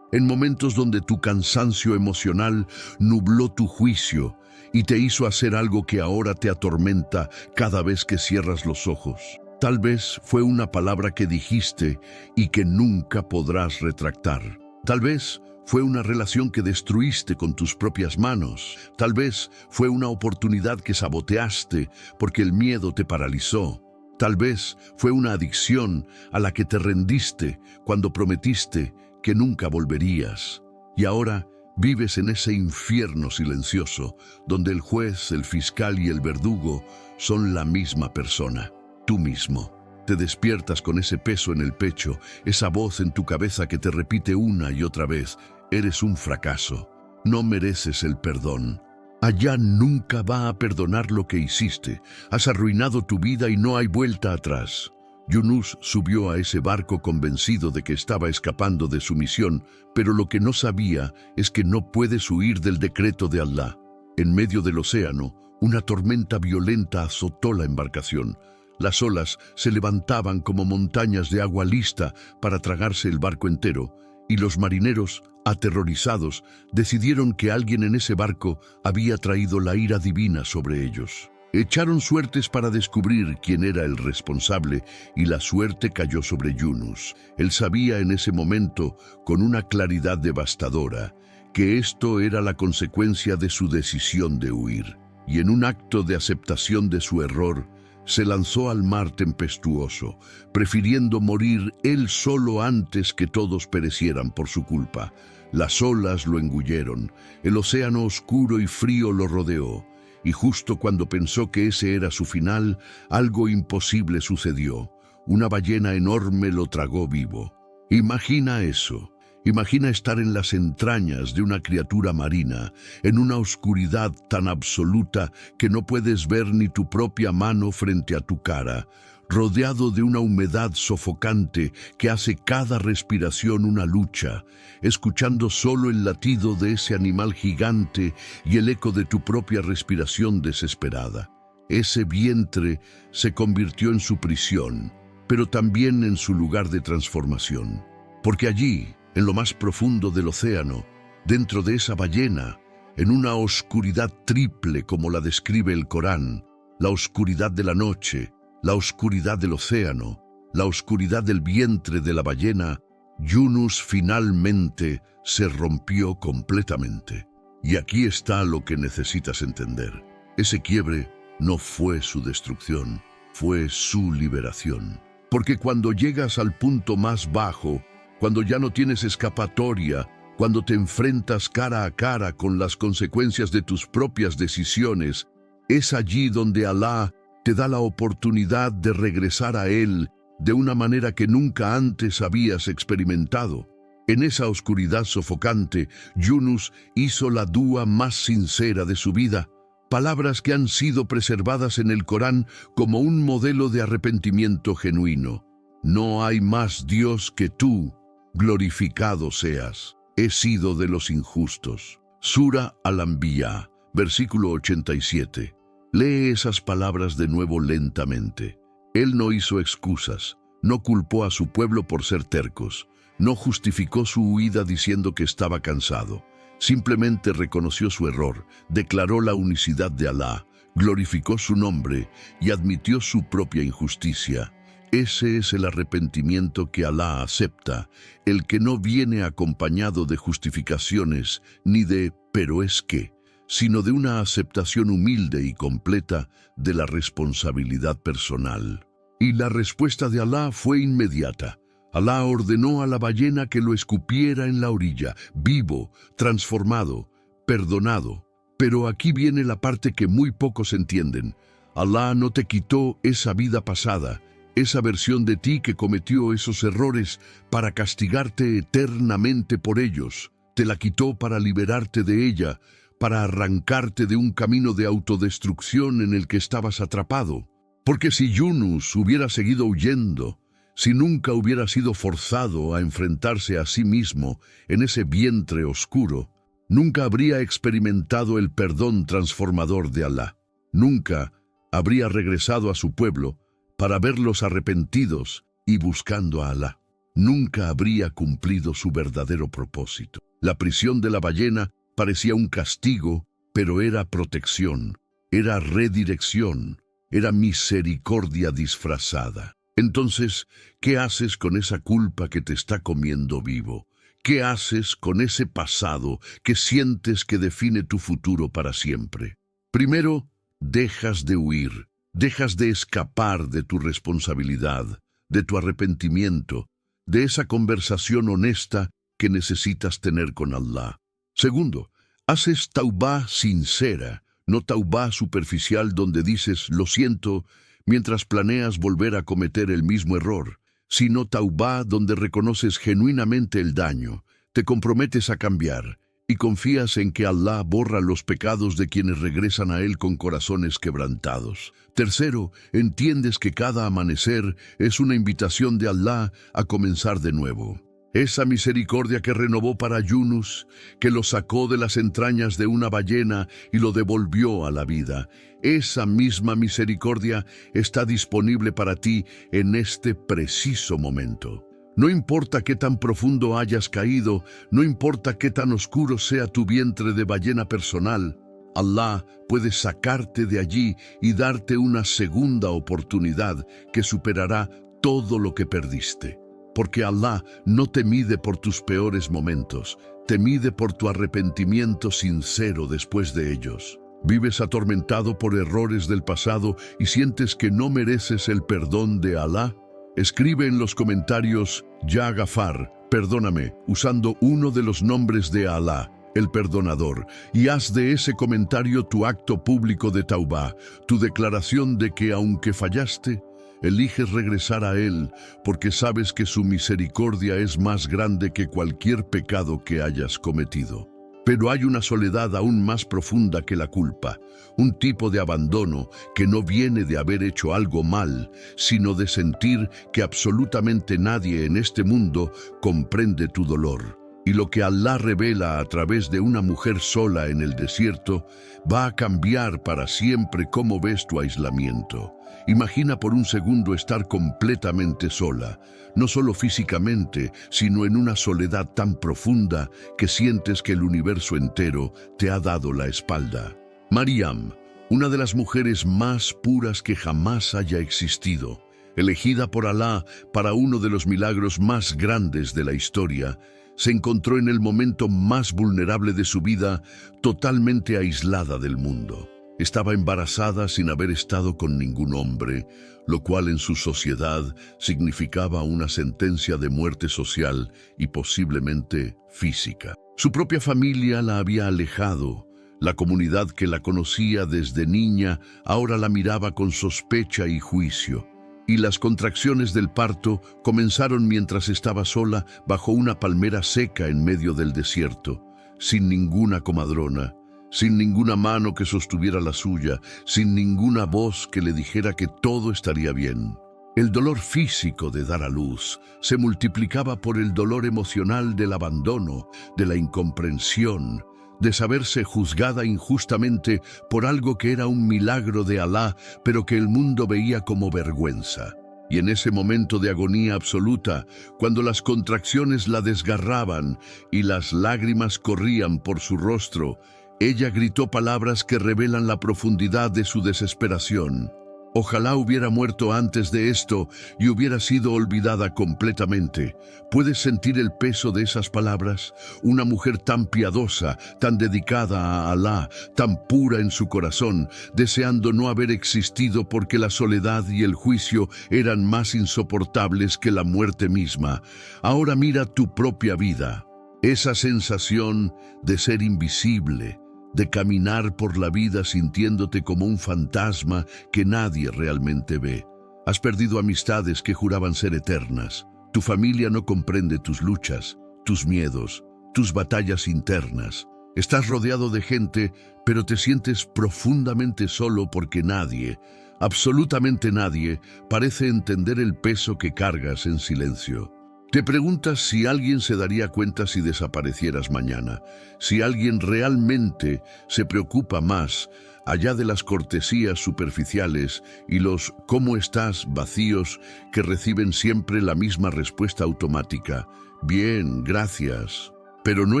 A: en momentos donde tu cansancio emocional nubló tu juicio y te hizo hacer algo que ahora te atormenta cada vez que cierras los ojos? Tal vez fue una palabra que dijiste y que nunca podrás retractar. Tal vez fue una relación que destruiste con tus propias manos. Tal vez fue una oportunidad que saboteaste porque el miedo te paralizó. Tal vez fue una adicción a la que te rendiste cuando prometiste que nunca volverías. Y ahora vives en ese infierno silencioso donde el juez, el fiscal y el verdugo son la misma persona, tú mismo. Te despiertas con ese peso en el pecho, esa voz en tu cabeza que te repite una y otra vez: eres un fracaso, no mereces el perdón. Allá nunca va a perdonar lo que hiciste, has arruinado tu vida y no hay vuelta atrás. Yunus subió a ese barco convencido de que estaba escapando de su misión, pero lo que no sabía es que no puedes huir del decreto de Allah. En medio del océano, una tormenta violenta azotó la embarcación. Las olas se levantaban como montañas de agua lista para tragarse el barco entero, y los marineros, aterrorizados, decidieron que alguien en ese barco había traído la ira divina sobre ellos. Echaron suertes para descubrir quién era el responsable, y la suerte cayó sobre Yunus. Él sabía en ese momento, con una claridad devastadora, que esto era la consecuencia de su decisión de huir. Y en un acto de aceptación de su error, se lanzó al mar tempestuoso, prefiriendo morir él solo antes que todos perecieran por su culpa. Las olas lo engulleron, el océano oscuro y frío lo rodeó, y justo cuando pensó que ese era su final, algo imposible sucedió. Una ballena enorme lo tragó vivo. Imagina eso. Imagina estar en las entrañas de una criatura marina, en una oscuridad tan absoluta que no puedes ver ni tu propia mano frente a tu cara, rodeado de una humedad sofocante que hace cada respiración una lucha, escuchando solo el latido de ese animal gigante y el eco de tu propia respiración desesperada. Ese vientre se convirtió en su prisión, pero también en su lugar de transformación, porque allí, en lo más profundo del océano, dentro de esa ballena, en una oscuridad triple como la describe el Corán, la oscuridad de la noche, la oscuridad del océano, la oscuridad del vientre de la ballena, Yunus finalmente se rompió completamente. Y aquí está lo que necesitas entender. Ese quiebre no fue su destrucción, fue su liberación. Porque cuando llegas al punto más bajo, cuando ya no tienes escapatoria, cuando te enfrentas cara a cara con las consecuencias de tus propias decisiones, es allí donde Allah te da la oportunidad de regresar a Él de una manera que nunca antes habías experimentado. En esa oscuridad sofocante, Yunus hizo la dua más sincera de su vida, palabras que han sido preservadas en el Corán como un modelo de arrepentimiento genuino. No hay más Dios que tú. Glorificado seas, he sido de los injustos. Sura Al-Anbiya, versículo 87. Lee esas palabras de nuevo lentamente. Él no hizo excusas, no culpó a su pueblo por ser tercos, no justificó su huida diciendo que estaba cansado. Simplemente reconoció su error, declaró la unicidad de Allah, glorificó su nombre y admitió su propia injusticia. Ese es el arrepentimiento que Allah acepta, el que no viene acompañado de justificaciones ni de «pero es que», sino de una aceptación humilde y completa de la responsabilidad personal. Y la respuesta de Allah fue inmediata. Allah ordenó a la ballena que lo escupiera en la orilla, vivo, transformado, perdonado. Pero aquí viene la parte que muy pocos entienden. Allah no te quitó esa vida pasada, esa versión de ti que cometió esos errores para castigarte eternamente por ellos. Te la quitó para liberarte de ella, para arrancarte de un camino de autodestrucción en el que estabas atrapado. Porque si Yunus hubiera seguido huyendo, si nunca hubiera sido forzado a enfrentarse a sí mismo en ese vientre oscuro, nunca habría experimentado el perdón transformador de Allah. Nunca habría regresado a su pueblo para verlos arrepentidos y buscando a Alá. Nunca habría cumplido su verdadero propósito. La prisión de la ballena parecía un castigo, pero era protección, era redirección, era misericordia disfrazada. Entonces, ¿qué haces con esa culpa que te está comiendo vivo? ¿Qué haces con ese pasado que sientes que define tu futuro para siempre? Primero, dejas de huir, dejas de escapar de tu responsabilidad, de tu arrepentimiento, de esa conversación honesta que necesitas tener con Allah. Segundo, haces taubá sincera, no taubá superficial donde dices lo siento mientras planeas volver a cometer el mismo error, sino taubá donde reconoces genuinamente el daño, te comprometes a cambiar y confías en que Allah borra los pecados de quienes regresan a Él con corazones quebrantados. Tercero, entiendes que cada amanecer es una invitación de Allah a comenzar de nuevo. Esa misericordia que renovó para Yunus, que lo sacó de las entrañas de una ballena y lo devolvió a la vida, esa misma misericordia está disponible para ti en este preciso momento. No importa qué tan profundo hayas caído, no importa qué tan oscuro sea tu vientre de ballena personal, Allah puede sacarte de allí y darte una segunda oportunidad que superará todo lo que perdiste. Porque Allah no te mide por tus peores momentos, te mide por tu arrepentimiento sincero después de ellos. ¿Vives atormentado por errores del pasado y sientes que no mereces el perdón de Allah? Escribe en los comentarios, Ya Gafar, perdóname, usando uno de los nombres de Allah, el perdonador, y haz de ese comentario tu acto público de taubá, tu declaración de que aunque fallaste, eliges regresar a Él porque sabes que su misericordia es más grande que cualquier pecado que hayas cometido. Pero hay una soledad aún más profunda que la culpa, un tipo de abandono que no viene de haber hecho algo mal, sino de sentir que absolutamente nadie en este mundo comprende tu dolor. Y lo que Allah revela a través de una mujer sola en el desierto va a cambiar para siempre cómo ves tu aislamiento. Imagina por un segundo estar completamente sola, no solo físicamente, sino en una soledad tan profunda que sientes que el universo entero te ha dado la espalda. Maryam, una de las mujeres más puras que jamás haya existido, elegida por Allah para uno de los milagros más grandes de la historia, se encontró en el momento más vulnerable de su vida, totalmente aislada del mundo. Estaba embarazada sin haber estado con ningún hombre, lo cual en su sociedad significaba una sentencia de muerte social y posiblemente física. Su propia familia la había alejado. La comunidad que la conocía desde niña ahora la miraba con sospecha y juicio. Y las contracciones del parto comenzaron mientras estaba sola bajo una palmera seca en medio del desierto, sin ninguna comadrona, sin ninguna mano que sostuviera la suya, sin ninguna voz que le dijera que todo estaría bien. El dolor físico de dar a luz se multiplicaba por el dolor emocional del abandono, de la incomprensión, de saberse juzgada injustamente por algo que era un milagro de Allah, pero que el mundo veía como vergüenza. Y en ese momento de agonía absoluta, cuando las contracciones la desgarraban y las lágrimas corrían por su rostro, ella gritó palabras que revelan la profundidad de su desesperación. Ojalá hubiera muerto antes de esto y hubiera sido olvidada completamente. ¿Puedes sentir el peso de esas palabras? Una mujer tan piadosa, tan dedicada a Allah, tan pura en su corazón, deseando no haber existido porque la soledad y el juicio eran más insoportables que la muerte misma. Ahora mira tu propia vida. Esa sensación de ser invisible, de caminar por la vida sintiéndote como un fantasma que nadie realmente ve. Has perdido amistades que juraban ser eternas. Tu familia no comprende tus luchas, tus miedos, tus batallas internas. Estás rodeado de gente, pero te sientes profundamente solo porque nadie, absolutamente nadie, parece entender el peso que cargas en silencio. Te preguntas si alguien se daría cuenta si desaparecieras mañana, si alguien realmente se preocupa más, allá de las cortesías superficiales y los «¿cómo estás?» vacíos que reciben siempre la misma respuesta automática. Bien, gracias. Pero no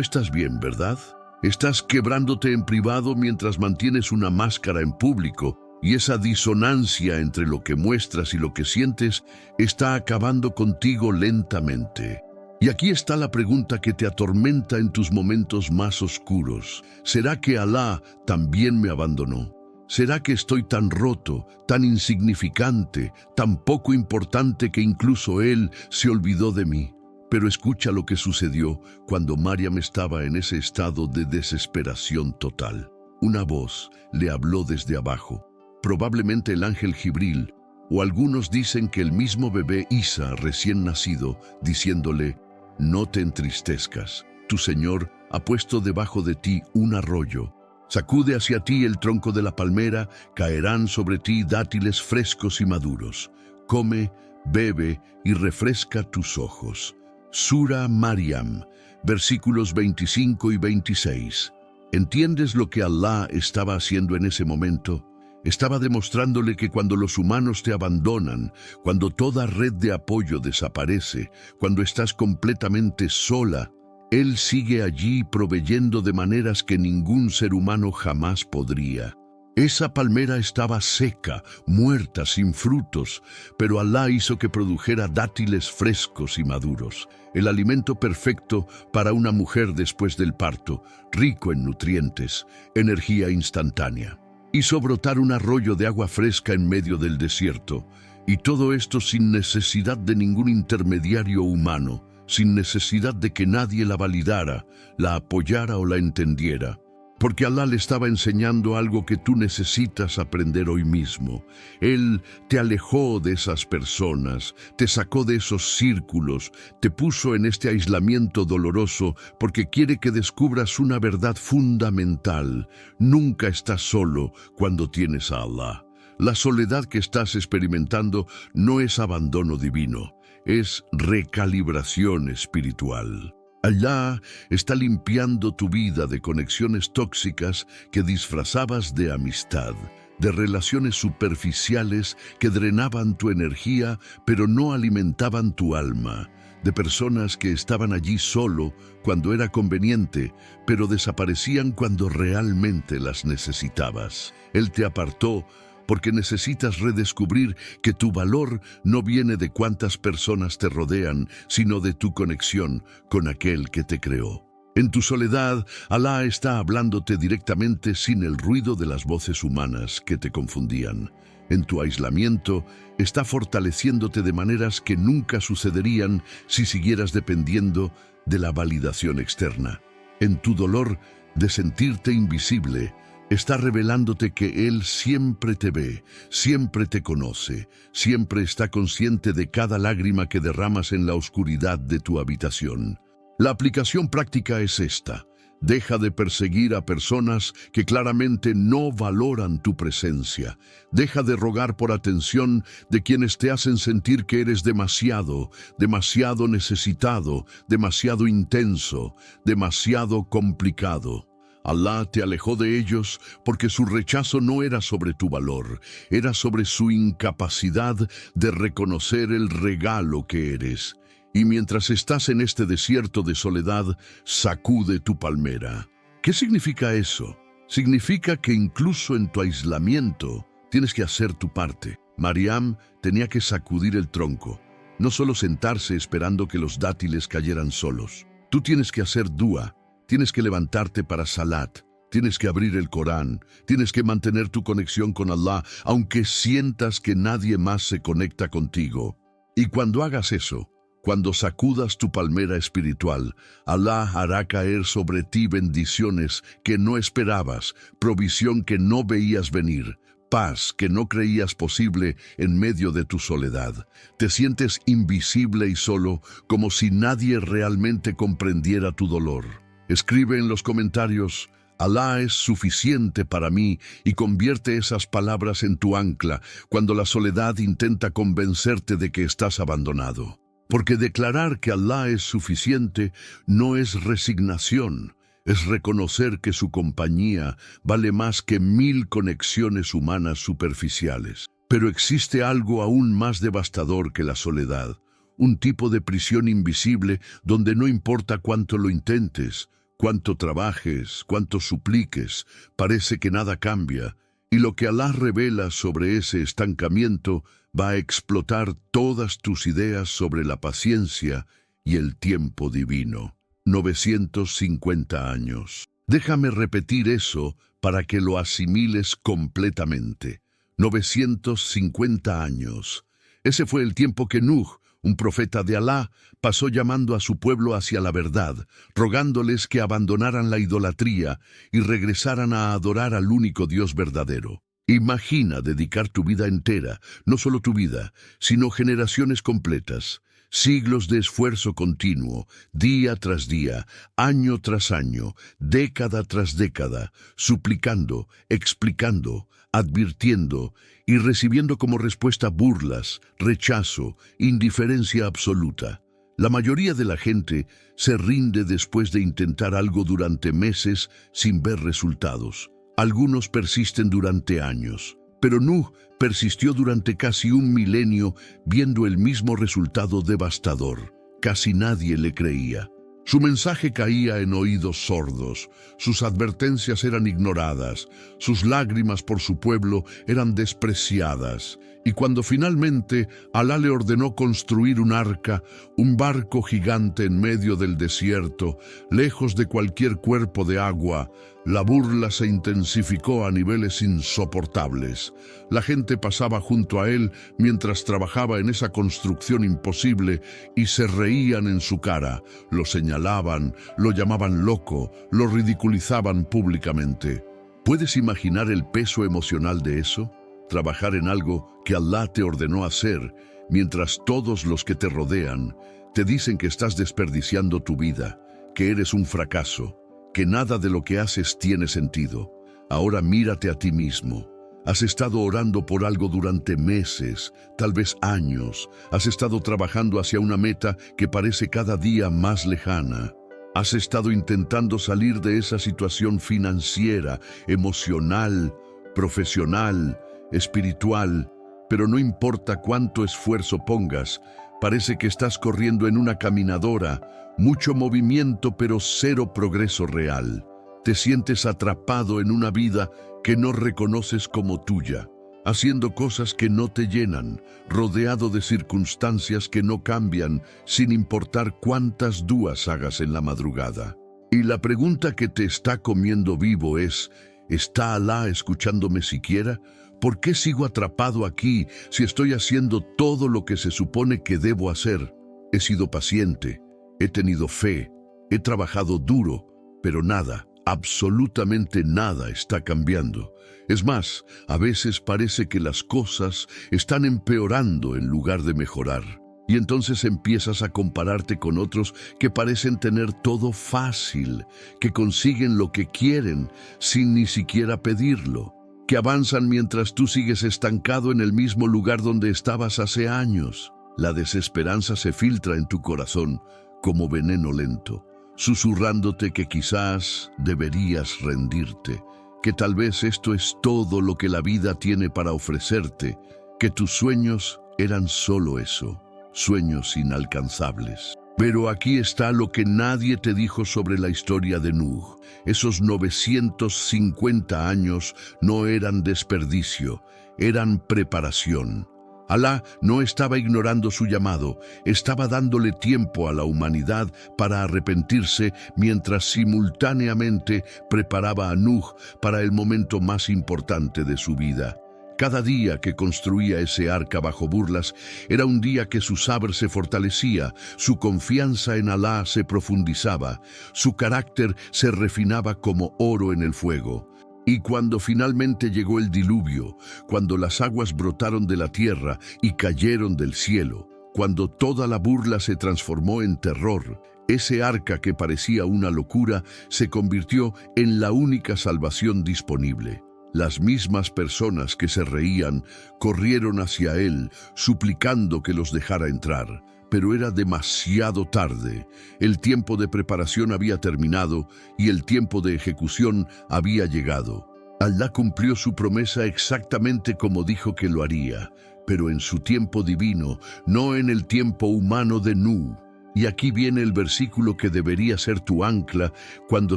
A: estás bien, ¿verdad? Estás quebrándote en privado mientras mantienes una máscara en público, y esa disonancia entre lo que muestras y lo que sientes está acabando contigo lentamente. Y aquí está la pregunta que te atormenta en tus momentos más oscuros. ¿Será que Alá también me abandonó? ¿Será que estoy tan roto, tan insignificante, tan poco importante que incluso Él se olvidó de mí? Pero escucha lo que sucedió cuando Mariam estaba en ese estado de desesperación total. Una voz le habló desde abajo, probablemente el ángel Jibril, o algunos dicen que el mismo bebé Isa recién nacido, diciéndole: «No te entristezcas, tu Señor ha puesto debajo de ti un arroyo. Sacude hacia ti el tronco de la palmera, caerán sobre ti dátiles frescos y maduros. Come, bebe y refresca tus ojos». Sura Mariam, versículos 25 y 26. ¿Entiendes lo que Allah estaba haciendo en ese momento? Estaba demostrándole que cuando los humanos te abandonan, cuando toda red de apoyo desaparece, cuando estás completamente sola, Él sigue allí proveyendo de maneras que ningún ser humano jamás podría. Esa palmera estaba seca, muerta, sin frutos, pero Alá hizo que produjera dátiles frescos y maduros, el alimento perfecto para una mujer después del parto, rico en nutrientes, energía instantánea. Hizo brotar un arroyo de agua fresca en medio del desierto, y todo esto sin necesidad de ningún intermediario humano, sin necesidad de que nadie la validara, la apoyara o la entendiera. Porque Alá le estaba enseñando algo que tú necesitas aprender hoy mismo. Él te alejó de esas personas, te sacó de esos círculos, te puso en este aislamiento doloroso porque quiere que descubras una verdad fundamental. Nunca estás solo cuando tienes a Alá. La soledad que estás experimentando no es abandono divino, es recalibración espiritual. Alá está limpiando tu vida de conexiones tóxicas que disfrazabas de amistad, de relaciones superficiales que drenaban tu energía pero no alimentaban tu alma, de personas que estaban allí solo cuando era conveniente, pero desaparecían cuando realmente las necesitabas. Él te apartó porque necesitas redescubrir que tu valor no viene de cuántas personas te rodean, sino de tu conexión con aquel que te creó. En tu soledad, Alá está hablándote directamente sin el ruido de las voces humanas que te confundían. En tu aislamiento, está fortaleciéndote de maneras que nunca sucederían si siguieras dependiendo de la validación externa. En tu dolor de sentirte invisible, está revelándote que Él siempre te ve, siempre te conoce, siempre está consciente de cada lágrima que derramas en la oscuridad de tu habitación. La aplicación práctica es esta: deja de perseguir a personas que claramente no valoran tu presencia. Deja de rogar por atención de quienes te hacen sentir que eres demasiado, demasiado necesitado, demasiado intenso, demasiado complicado. Alá te alejó de ellos porque su rechazo no era sobre tu valor, era sobre su incapacidad de reconocer el regalo que eres. Y mientras estás en este desierto de soledad, sacude tu palmera. ¿Qué significa eso? Significa que incluso en tu aislamiento tienes que hacer tu parte. Mariam tenía que sacudir el tronco, no solo sentarse esperando que los dátiles cayeran solos. Tú tienes que hacer dua. Tienes que levantarte para salat, tienes que abrir el Corán, tienes que mantener tu conexión con Allah, aunque sientas que nadie más se conecta contigo. Y cuando hagas eso, cuando sacudas tu palmera espiritual, Allah hará caer sobre ti bendiciones que no esperabas, provisión que no veías venir, paz que no creías posible en medio de tu soledad. Te sientes invisible y solo, como si nadie realmente comprendiera tu dolor. Escribe en los comentarios: Alá es suficiente para mí, y convierte esas palabras en tu ancla cuando la soledad intenta convencerte de que estás abandonado. Porque declarar que Alá es suficiente no es resignación, es reconocer que su compañía vale más que 1000 conexiones humanas superficiales. Pero existe algo aún más devastador que la soledad, un tipo de prisión invisible donde no importa cuánto lo intentes, cuánto trabajes, cuánto supliques, parece que nada cambia, y lo que Alá revela sobre ese estancamiento va a explotar todas tus ideas sobre la paciencia y el tiempo divino. 950 años. Déjame repetir eso para que lo asimiles completamente. 950 años. Ese fue el tiempo que Nuh, un profeta de Alá, pasó llamando a su pueblo hacia la verdad, rogándoles que abandonaran la idolatría y regresaran a adorar al único Dios verdadero. Imagina dedicar tu vida entera, no solo tu vida, sino generaciones completas, siglos de esfuerzo continuo, día tras día, año tras año, década tras década, suplicando, explicando, advirtiendo y recibiendo como respuesta burlas, rechazo, indiferencia absoluta. La mayoría de la gente se rinde después de intentar algo durante meses sin ver resultados. Algunos persisten durante años, pero Nuh persistió durante casi un milenio viendo el mismo resultado devastador. Casi nadie le creía. Su mensaje caía en oídos sordos, sus advertencias eran ignoradas, sus lágrimas por su pueblo eran despreciadas, y cuando finalmente Alá le ordenó construir un arca, un barco gigante en medio del desierto, lejos de cualquier cuerpo de agua, la burla se intensificó a niveles insoportables. La gente pasaba junto a él mientras trabajaba en esa construcción imposible y se reían en su cara, lo señalaban, lo llamaban loco, lo ridiculizaban públicamente. ¿Puedes imaginar el peso emocional de eso? Trabajar en algo que Alá te ordenó hacer, mientras todos los que te rodean te dicen que estás desperdiciando tu vida, que eres un fracaso, que nada de lo que haces tiene sentido. Ahora mírate a ti mismo. Has estado orando por algo durante meses, tal vez años. Has estado trabajando hacia una meta que parece cada día más lejana. Has estado intentando salir de esa situación financiera, emocional, profesional, espiritual, pero no importa cuánto esfuerzo pongas, parece que estás corriendo en una caminadora, mucho movimiento pero cero progreso real. Te sientes atrapado en una vida que no reconoces como tuya, haciendo cosas que no te llenan, rodeado de circunstancias que no cambian, sin importar cuántas dúas hagas en la madrugada. Y la pregunta que te está comiendo vivo es, ¿está Alá escuchándome siquiera? ¿Por qué sigo atrapado aquí si estoy haciendo todo lo que se supone que debo hacer? He sido paciente, he tenido fe, he trabajado duro, pero nada, absolutamente nada está cambiando. Es más, a veces parece que las cosas están empeorando en lugar de mejorar. Y entonces empiezas a compararte con otros que parecen tener todo fácil, que consiguen lo que quieren sin ni siquiera pedirlo, que avanzan mientras tú sigues estancado en el mismo lugar donde estabas hace años. La desesperanza se filtra en tu corazón como veneno lento, susurrándote que quizás deberías rendirte, que tal vez esto es todo lo que la vida tiene para ofrecerte, que tus sueños eran solo eso, sueños inalcanzables. Pero aquí está lo que nadie te dijo sobre la historia de Nuh. Esos 950 años no eran desperdicio, eran preparación. Alá no estaba ignorando su llamado, estaba dándole tiempo a la humanidad para arrepentirse mientras simultáneamente preparaba a Nuh para el momento más importante de su vida. Cada día que construía ese arca bajo burlas era un día que su saber se fortalecía, su confianza en Alá se profundizaba, su carácter se refinaba como oro en el fuego. Y cuando finalmente llegó el diluvio, cuando las aguas brotaron de la tierra y cayeron del cielo, cuando toda la burla se transformó en terror, ese arca que parecía una locura se convirtió en la única salvación disponible. Las mismas personas que se reían corrieron hacia él, suplicando que los dejara entrar, pero era demasiado tarde. El tiempo de preparación había terminado y el tiempo de ejecución había llegado. Alá cumplió su promesa exactamente como dijo que lo haría, pero en su tiempo divino, no en el tiempo humano de Nuh. Y aquí viene el versículo que debería ser tu ancla cuando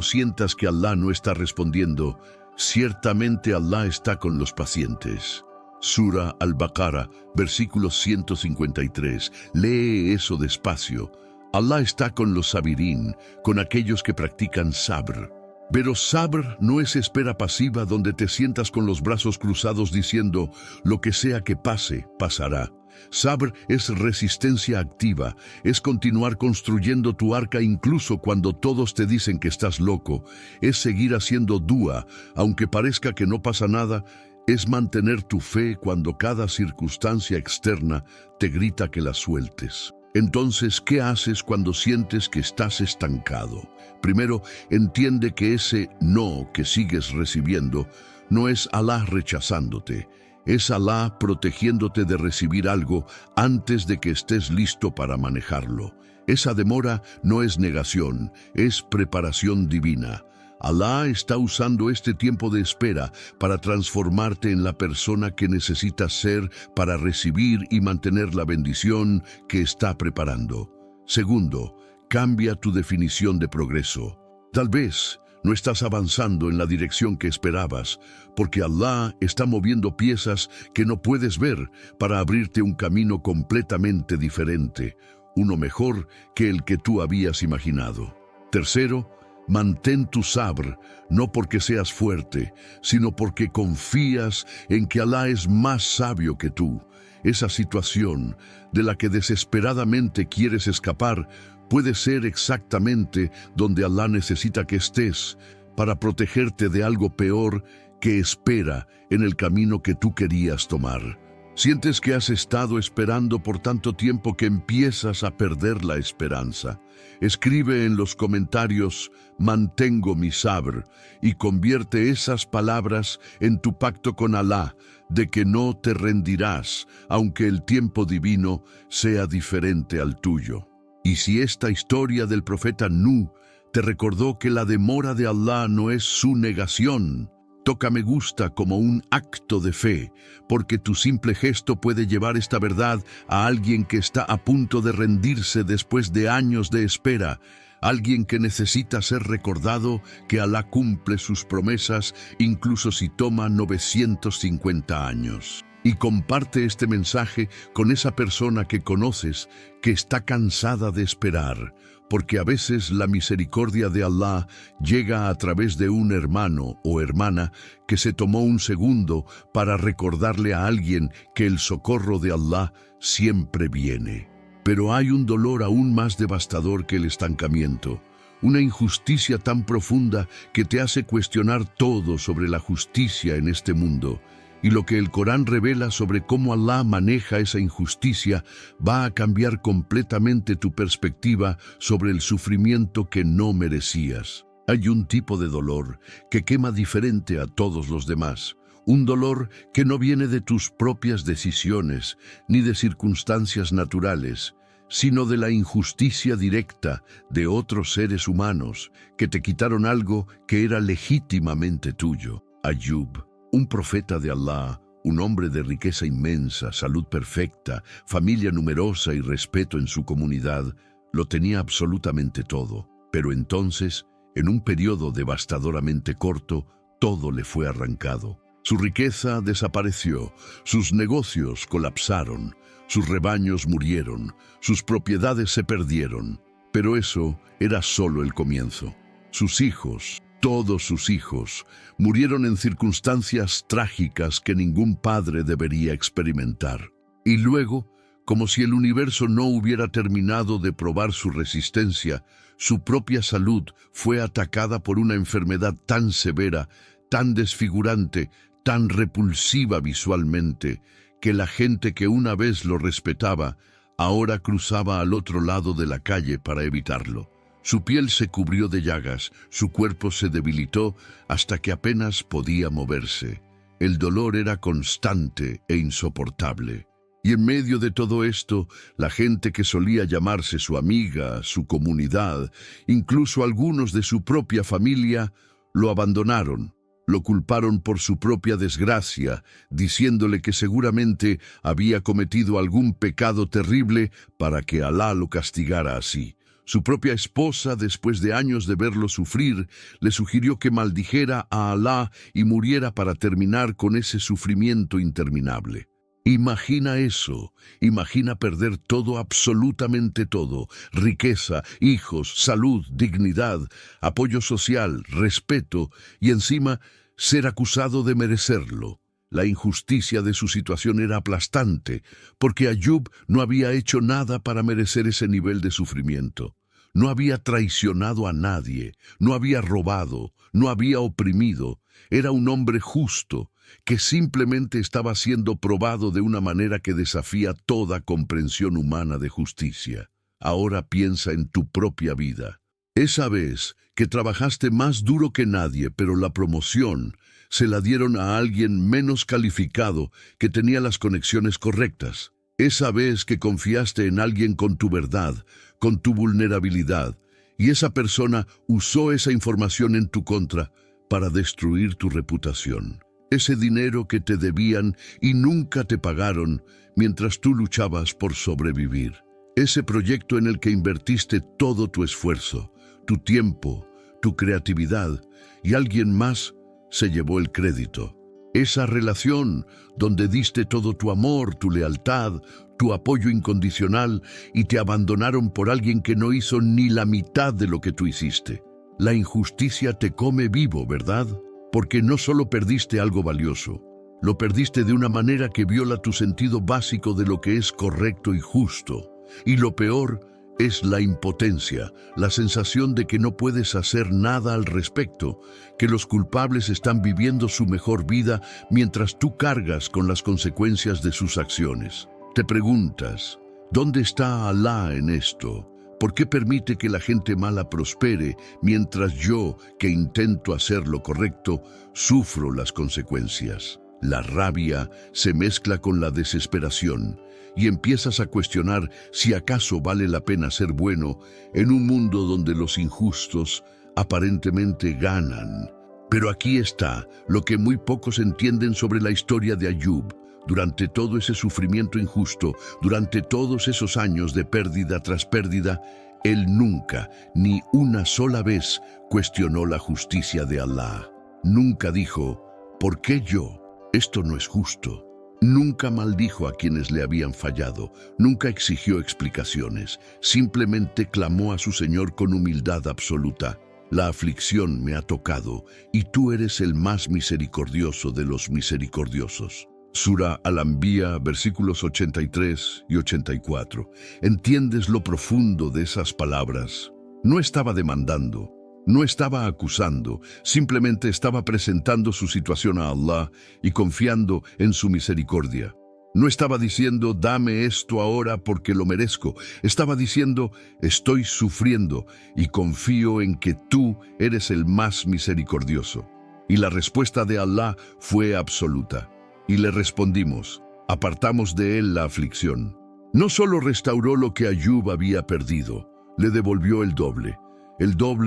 A: sientas que Alá no está respondiendo. Ciertamente Alá está con los pacientes. Sura Al-Baqara, versículo 153. Lee eso despacio. Alá está con los sabirín, con aquellos que practican sabr. Pero sabr no es espera pasiva donde te sientas con los brazos cruzados diciendo, lo que sea que pase, pasará. Sabr es resistencia activa, es continuar construyendo tu arca incluso cuando todos te dicen que estás loco, es seguir haciendo dua, aunque parezca que no pasa nada, es mantener tu fe cuando cada circunstancia externa te grita que la sueltes. Entonces, ¿qué haces cuando sientes que estás estancado? Primero, entiende que ese no que sigues recibiendo no es Alá rechazándote, es Alá protegiéndote de recibir algo antes de que estés listo para manejarlo. Esa demora no es negación, es preparación divina. Alá está usando este tiempo de espera para transformarte en la persona que necesitas ser para recibir y mantener la bendición que está preparando. Segundo, cambia tu definición de progreso. Tal vez no estás avanzando en la dirección que esperabas, porque Alá está moviendo piezas que no puedes ver para abrirte un camino completamente diferente, uno mejor que el que tú habías imaginado. Tercero, mantén tu sabr, no porque seas fuerte, sino porque confías en que Alá es más sabio que tú. Esa situación de la que desesperadamente quieres escapar puede ser exactamente donde Alá necesita que estés para protegerte de algo peor que espera en el camino que tú querías tomar. Sientes que has estado esperando por tanto tiempo que empiezas a perder la esperanza. Escribe en los comentarios, mantengo mi sabr, y convierte esas palabras en tu pacto con Alá, de que no te rendirás, aunque el tiempo divino sea diferente al tuyo. Y si esta historia del profeta Nuh te recordó que la demora de Alá no es su negación, toca me gusta como un acto de fe, porque tu simple gesto puede llevar esta verdad a alguien que está a punto de rendirse después de años de espera, alguien que necesita ser recordado que Alá cumple sus promesas incluso si toma 950 años. Y comparte este mensaje con esa persona que conoces que está cansada de esperar, porque a veces la misericordia de Alá llega a través de un hermano o hermana que se tomó un segundo para recordarle a alguien que el socorro de Alá siempre viene. Pero hay un dolor aún más devastador que el estancamiento, una injusticia tan profunda que te hace cuestionar todo sobre la justicia en este mundo. Y lo que el Corán revela sobre cómo Alá maneja esa injusticia va a cambiar completamente tu perspectiva sobre el sufrimiento que no merecías. Hay un tipo de dolor que quema diferente a todos los demás. Un dolor que no viene de tus propias decisiones ni de circunstancias naturales, sino de la injusticia directa de otros seres humanos que te quitaron algo que era legítimamente tuyo. Ayub, un profeta de Alá, un hombre de riqueza inmensa, salud perfecta, familia numerosa y respeto en su comunidad, lo tenía absolutamente todo. Pero entonces, en un periodo devastadoramente corto, todo le fue arrancado. Su riqueza desapareció, sus negocios colapsaron, sus rebaños murieron, sus propiedades se perdieron. Pero eso era solo el comienzo. Sus hijos, todos sus hijos, murieron en circunstancias trágicas que ningún padre debería experimentar. Y luego, como si el universo no hubiera terminado de probar su resistencia, su propia salud fue atacada por una enfermedad tan severa, tan desfigurante, tan repulsiva visualmente, que la gente que una vez lo respetaba, ahora cruzaba al otro lado de la calle para evitarlo. Su piel se cubrió de llagas, su cuerpo se debilitó hasta que apenas podía moverse. El dolor era constante e insoportable. Y en medio de todo esto, la gente que solía llamarse su amiga, su comunidad, incluso algunos de su propia familia, lo abandonaron. Lo culparon por su propia desgracia, diciéndole que seguramente había cometido algún pecado terrible para que Alá lo castigara así. Su propia esposa, después de años de verlo sufrir, le sugirió que maldijera a Alá y muriera para terminar con ese sufrimiento interminable. Imagina eso, imagina perder todo, absolutamente todo: riqueza, hijos, salud, dignidad, apoyo social, respeto, y encima ser acusado de merecerlo. La injusticia de su situación era aplastante, porque Ayub no había hecho nada para merecer ese nivel de sufrimiento. No había traicionado a nadie, no había robado, no había oprimido. Era un hombre justo, que simplemente estaba siendo probado de una manera que desafía toda comprensión humana de justicia. Ahora piensa en tu propia vida. Esa vez que trabajaste más duro que nadie, pero la promoción se la dieron a alguien menos calificado que tenía las conexiones correctas. Esa vez que confiaste en alguien con tu verdad, con tu vulnerabilidad, y esa persona usó esa información en tu contra para destruir tu reputación. Ese dinero que te debían y nunca te pagaron mientras tú luchabas por sobrevivir. Ese proyecto en el que invertiste todo tu esfuerzo, tu tiempo, tu creatividad, y alguien más se llevó el crédito. Esa relación donde diste todo tu amor, tu lealtad, tu apoyo incondicional, y te abandonaron por alguien que no hizo ni la mitad de lo que tú hiciste. La injusticia te come vivo, ¿verdad? Porque no solo perdiste algo valioso, lo perdiste de una manera que viola tu sentido básico de lo que es correcto y justo. Y lo peor es la impotencia, la sensación de que no puedes hacer nada al respecto, que los culpables están viviendo su mejor vida mientras tú cargas con las consecuencias de sus acciones. Te preguntas, ¿dónde está Alá en esto? ¿Por qué permite que la gente mala prospere mientras yo, que intento hacer lo correcto, sufro las consecuencias? La rabia se mezcla con la desesperación y empiezas a cuestionar si acaso vale la pena ser bueno en un mundo donde los injustos aparentemente ganan. Pero aquí está lo que muy pocos entienden sobre la historia de Ayub. Durante todo ese sufrimiento injusto, durante todos esos años de pérdida tras pérdida, él nunca, ni una sola vez, cuestionó la justicia de Alá. Nunca dijo, ¿por qué yo? Esto no es justo. Nunca maldijo a quienes le habían fallado, nunca exigió explicaciones, simplemente clamó a su Señor con humildad absoluta. La aflicción me ha tocado, y tú eres el más misericordioso de los misericordiosos. Sura Al-Anbiya, versículos 83 y 84. ¿Entiendes lo profundo de esas palabras? No estaba demandando, no estaba acusando, simplemente estaba presentando su situación a Allah y confiando en su misericordia. No estaba diciendo, dame esto ahora porque lo merezco. Estaba diciendo, estoy sufriendo y confío en que tú eres el más misericordioso. Y la respuesta de Allah fue absoluta. Y le respondimos, apartamos de él la aflicción. No solo restauró lo que Ayub había perdido, le devolvió el doble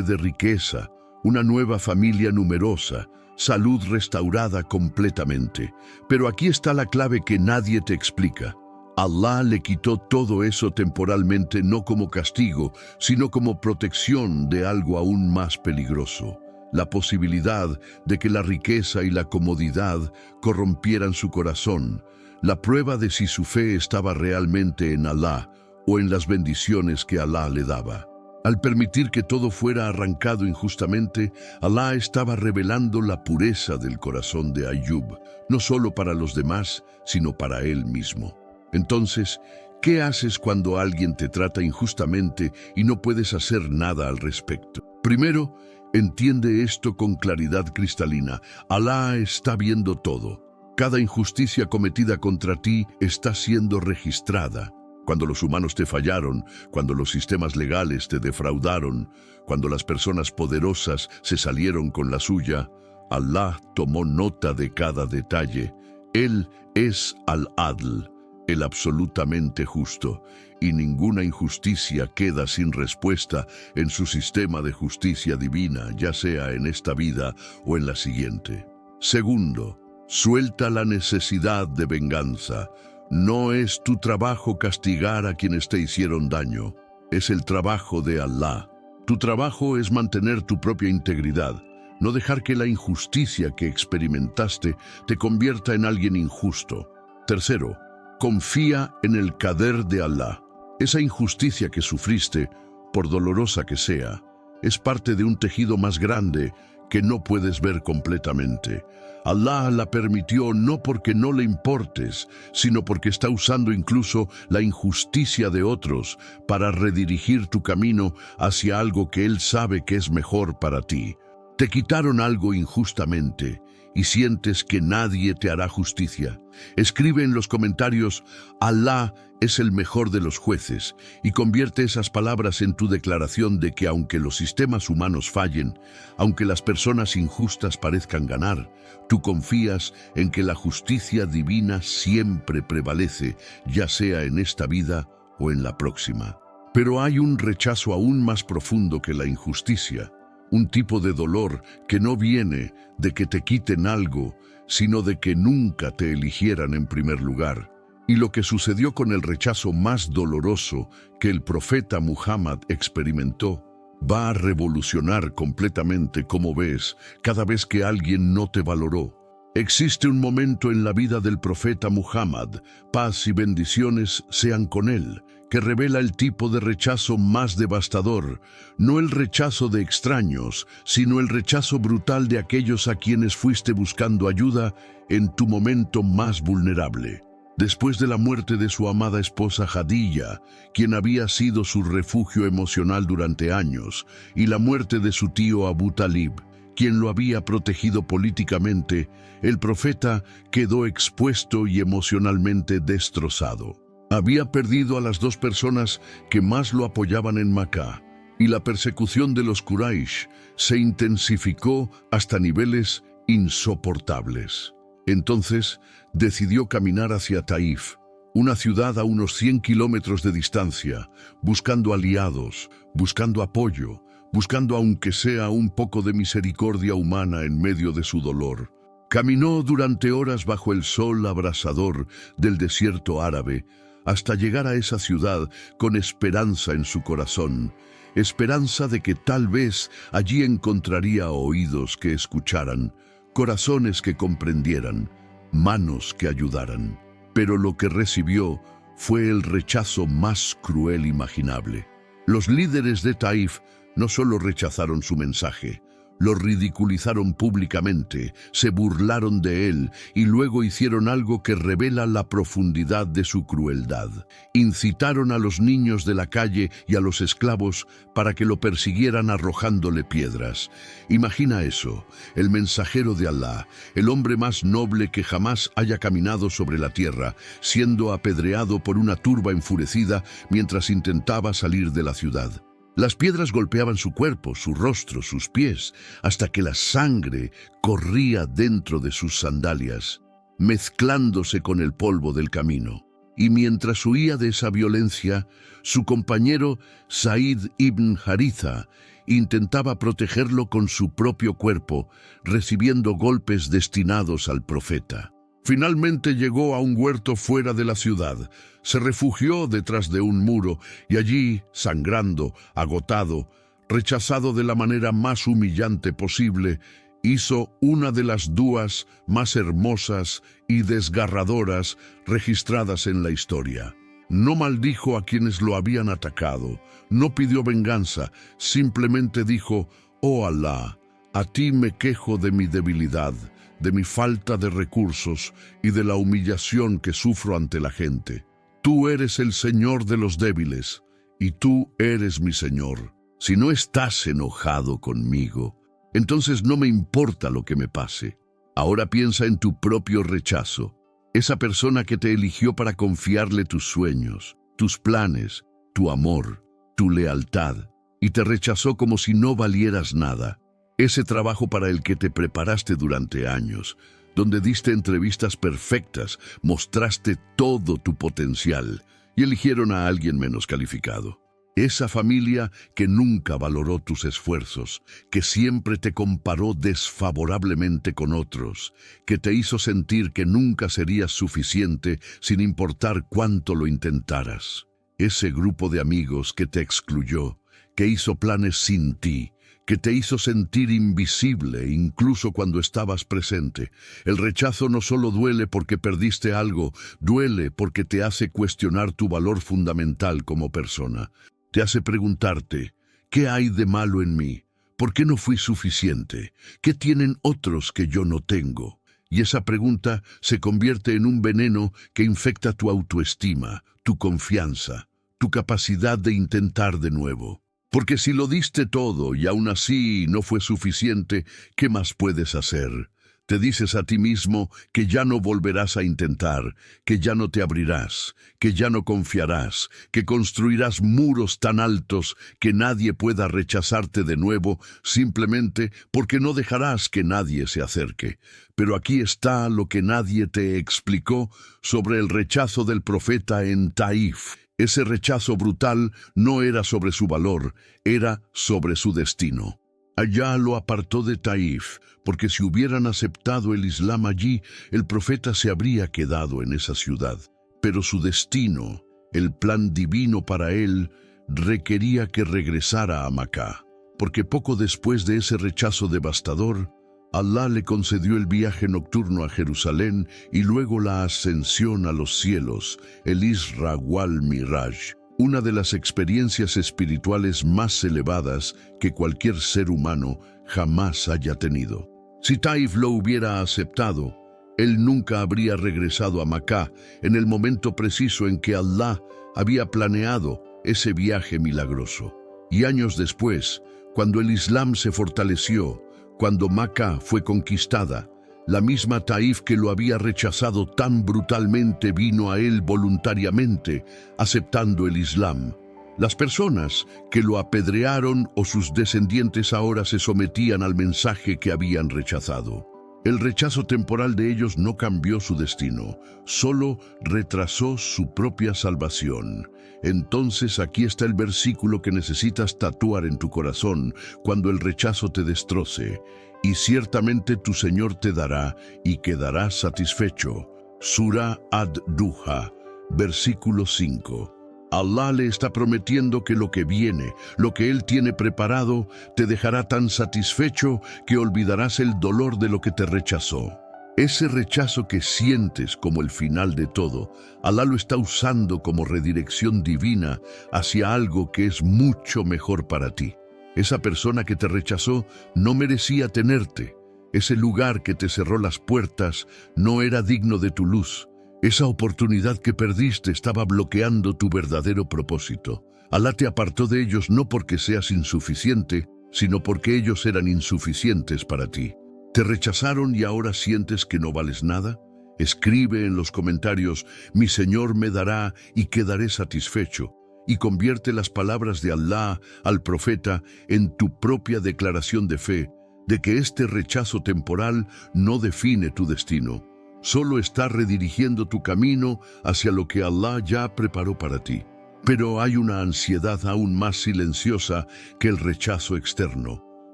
A: de riqueza, una nueva familia numerosa, salud restaurada completamente. Pero aquí está la clave que nadie te explica. Allah le quitó todo eso temporalmente, no como castigo, sino como protección de algo aún más peligroso. La posibilidad de que la riqueza y la comodidad corrompieran su corazón, la prueba de si su fe estaba realmente en Alá o en las bendiciones que Alá le daba. Al permitir que todo fuera arrancado injustamente, Alá estaba revelando la pureza del corazón de Ayub, no solo para los demás, sino para él mismo. Entonces, ¿qué haces cuando alguien te trata injustamente y no puedes hacer nada al respecto? Primero, entiende esto con claridad cristalina. Alá está viendo todo. Cada injusticia cometida contra ti está siendo registrada. Cuando los humanos te fallaron, cuando los sistemas legales te defraudaron, cuando las personas poderosas se salieron con la suya, Alá tomó nota de cada detalle. Él es Al-Adl, el absolutamente justo, y ninguna injusticia queda sin respuesta en su sistema de justicia divina, ya sea en esta vida o en la siguiente. Segundo, suelta la necesidad de venganza. No es tu trabajo castigar a quienes te hicieron daño, es el trabajo de Allah. Tu trabajo es mantener tu propia integridad, no dejar que la injusticia que experimentaste te convierta en alguien injusto. Tercero, confía en el Qader de Allah. Esa injusticia que sufriste, por dolorosa que sea, es parte de un tejido más grande que no puedes ver completamente. Allah la permitió no porque no le importes, sino porque está usando incluso la injusticia de otros para redirigir tu camino hacia algo que Él sabe que es mejor para ti. Te quitaron algo injustamente y sientes que nadie te hará justicia. Escribe en los comentarios: Allah es el mejor de los jueces, y convierte esas palabras en tu declaración de que aunque los sistemas humanos fallen, aunque las personas injustas parezcan ganar, tú confías en que la justicia divina siempre prevalece, ya sea en esta vida o en la próxima. Pero hay un rechazo aún más profundo que la injusticia. Un tipo de dolor que no viene de que te quiten algo, sino de que nunca te eligieran en primer lugar. Y lo que sucedió con el rechazo más doloroso que el profeta Muhammad experimentó, va a revolucionar completamente cómo ves cada vez que alguien no te valoró. Existe un momento en la vida del profeta Muhammad, paz y bendiciones sean con él, que revela el tipo de rechazo más devastador, no el rechazo de extraños, sino el rechazo brutal de aquellos a quienes fuiste buscando ayuda en tu momento más vulnerable. Después de la muerte de su amada esposa Khadija, quien había sido su refugio emocional durante años, y la muerte de su tío Abu Talib, quien lo había protegido políticamente, el profeta quedó expuesto y emocionalmente destrozado. Había perdido a las dos personas que más lo apoyaban en Meca, y la persecución de los Quraysh se intensificó hasta niveles insoportables. Entonces decidió caminar hacia Taif, una ciudad a unos 100 kilómetros de distancia, buscando aliados, buscando apoyo, buscando aunque sea un poco de misericordia humana en medio de su dolor. Caminó durante horas bajo el sol abrasador del desierto árabe, hasta llegar a esa ciudad con esperanza en su corazón, esperanza de que tal vez allí encontraría oídos que escucharan, corazones que comprendieran, manos que ayudaran. Pero lo que recibió fue el rechazo más cruel imaginable. Los líderes de Taif no solo rechazaron su mensaje, lo ridiculizaron públicamente, se burlaron de él y luego hicieron algo que revela la profundidad de su crueldad. Incitaron a los niños de la calle y a los esclavos para que lo persiguieran arrojándole piedras. Imagina eso, el mensajero de Allah, el hombre más noble que jamás haya caminado sobre la tierra, siendo apedreado por una turba enfurecida mientras intentaba salir de la ciudad. Las piedras golpeaban su cuerpo, su rostro, sus pies, hasta que la sangre corría dentro de sus sandalias, mezclándose con el polvo del camino. Y mientras huía de esa violencia, su compañero Said ibn Haritha intentaba protegerlo con su propio cuerpo, recibiendo golpes destinados al profeta. Finalmente llegó a un huerto fuera de la ciudad, se refugió detrás de un muro y allí, sangrando, agotado, rechazado de la manera más humillante posible, hizo una de las duas más hermosas y desgarradoras registradas en la historia. No maldijo a quienes lo habían atacado, no pidió venganza, simplemente dijo: «Oh Allah, a ti me quejo de mi debilidad, de mi falta de recursos y de la humillación que sufro ante la gente. Tú eres el Señor de los débiles, y tú eres mi Señor. Si no estás enojado conmigo, entonces no me importa lo que me pase. Ahora piensa en tu propio rechazo, esa persona que te eligió para confiarle tus sueños, tus planes, tu amor, tu lealtad, y te rechazó como si no valieras nada. Ese trabajo para el que te preparaste durante años, donde diste entrevistas perfectas, mostraste todo tu potencial y eligieron a alguien menos calificado. Esa familia que nunca valoró tus esfuerzos, que siempre te comparó desfavorablemente con otros, que te hizo sentir que nunca serías suficiente sin importar cuánto lo intentaras. Ese grupo de amigos que te excluyó, que hizo planes sin ti, que te hizo sentir invisible incluso cuando estabas presente. El rechazo no solo duele porque perdiste algo, duele porque te hace cuestionar tu valor fundamental como persona. Te hace preguntarte, ¿qué hay de malo en mí? ¿Por qué no fui suficiente? ¿Qué tienen otros que yo no tengo? Y esa pregunta se convierte en un veneno que infecta tu autoestima, tu confianza, tu capacidad de intentar de nuevo. Porque si lo diste todo y aún así no fue suficiente, ¿qué más puedes hacer? Te dices a ti mismo que ya no volverás a intentar, que ya no te abrirás, que ya no confiarás, que construirás muros tan altos que nadie pueda rechazarte de nuevo simplemente porque no dejarás que nadie se acerque. Pero aquí está lo que nadie te explicó sobre el rechazo del profeta en Taif. Ese rechazo brutal no era sobre su valor, era sobre su destino. Allá lo apartó de Taif, porque si hubieran aceptado el Islam allí, el profeta se habría quedado en esa ciudad. Pero su destino, el plan divino para él, requería que regresara a Macá, porque poco después de ese rechazo devastador, Allah le concedió el viaje nocturno a Jerusalén y luego la ascensión a los cielos, el Isra wal Miraj, una de las experiencias espirituales más elevadas que cualquier ser humano jamás haya tenido. Si Taif lo hubiera aceptado, él nunca habría regresado a Macá en el momento preciso en que Allah había planeado ese viaje milagroso. Y años después, cuando el Islam se fortaleció, cuando Macá fue conquistada, la misma Taif que lo había rechazado tan brutalmente vino a él voluntariamente, aceptando el Islam. Las personas que lo apedrearon o sus descendientes ahora se sometían al mensaje que habían rechazado. El rechazo temporal de ellos no cambió su destino, solo retrasó su propia salvación. Entonces aquí está el versículo que necesitas tatuar en tu corazón cuando el rechazo te destroce. Y ciertamente tu Señor te dará y quedarás satisfecho. Surah Ad-Duha, versículo 5. Allah le está prometiendo que lo que viene, lo que Él tiene preparado, te dejará tan satisfecho que olvidarás el dolor de lo que te rechazó. Ese rechazo que sientes como el final de todo, Allah lo está usando como redirección divina hacia algo que es mucho mejor para ti. Esa persona que te rechazó no merecía tenerte. Ese lugar que te cerró las puertas no era digno de tu luz. Esa oportunidad que perdiste estaba bloqueando tu verdadero propósito. Allah te apartó de ellos no porque seas insuficiente, sino porque ellos eran insuficientes para ti. ¿Te rechazaron y ahora sientes que no vales nada? Escribe en los comentarios, mi Señor me dará y quedaré satisfecho. Y convierte las palabras de Allah al profeta en tu propia declaración de fe, de que este rechazo temporal no define tu destino. Solo está redirigiendo tu camino hacia lo que Allah ya preparó para ti. Pero hay una ansiedad aún más silenciosa que el rechazo externo.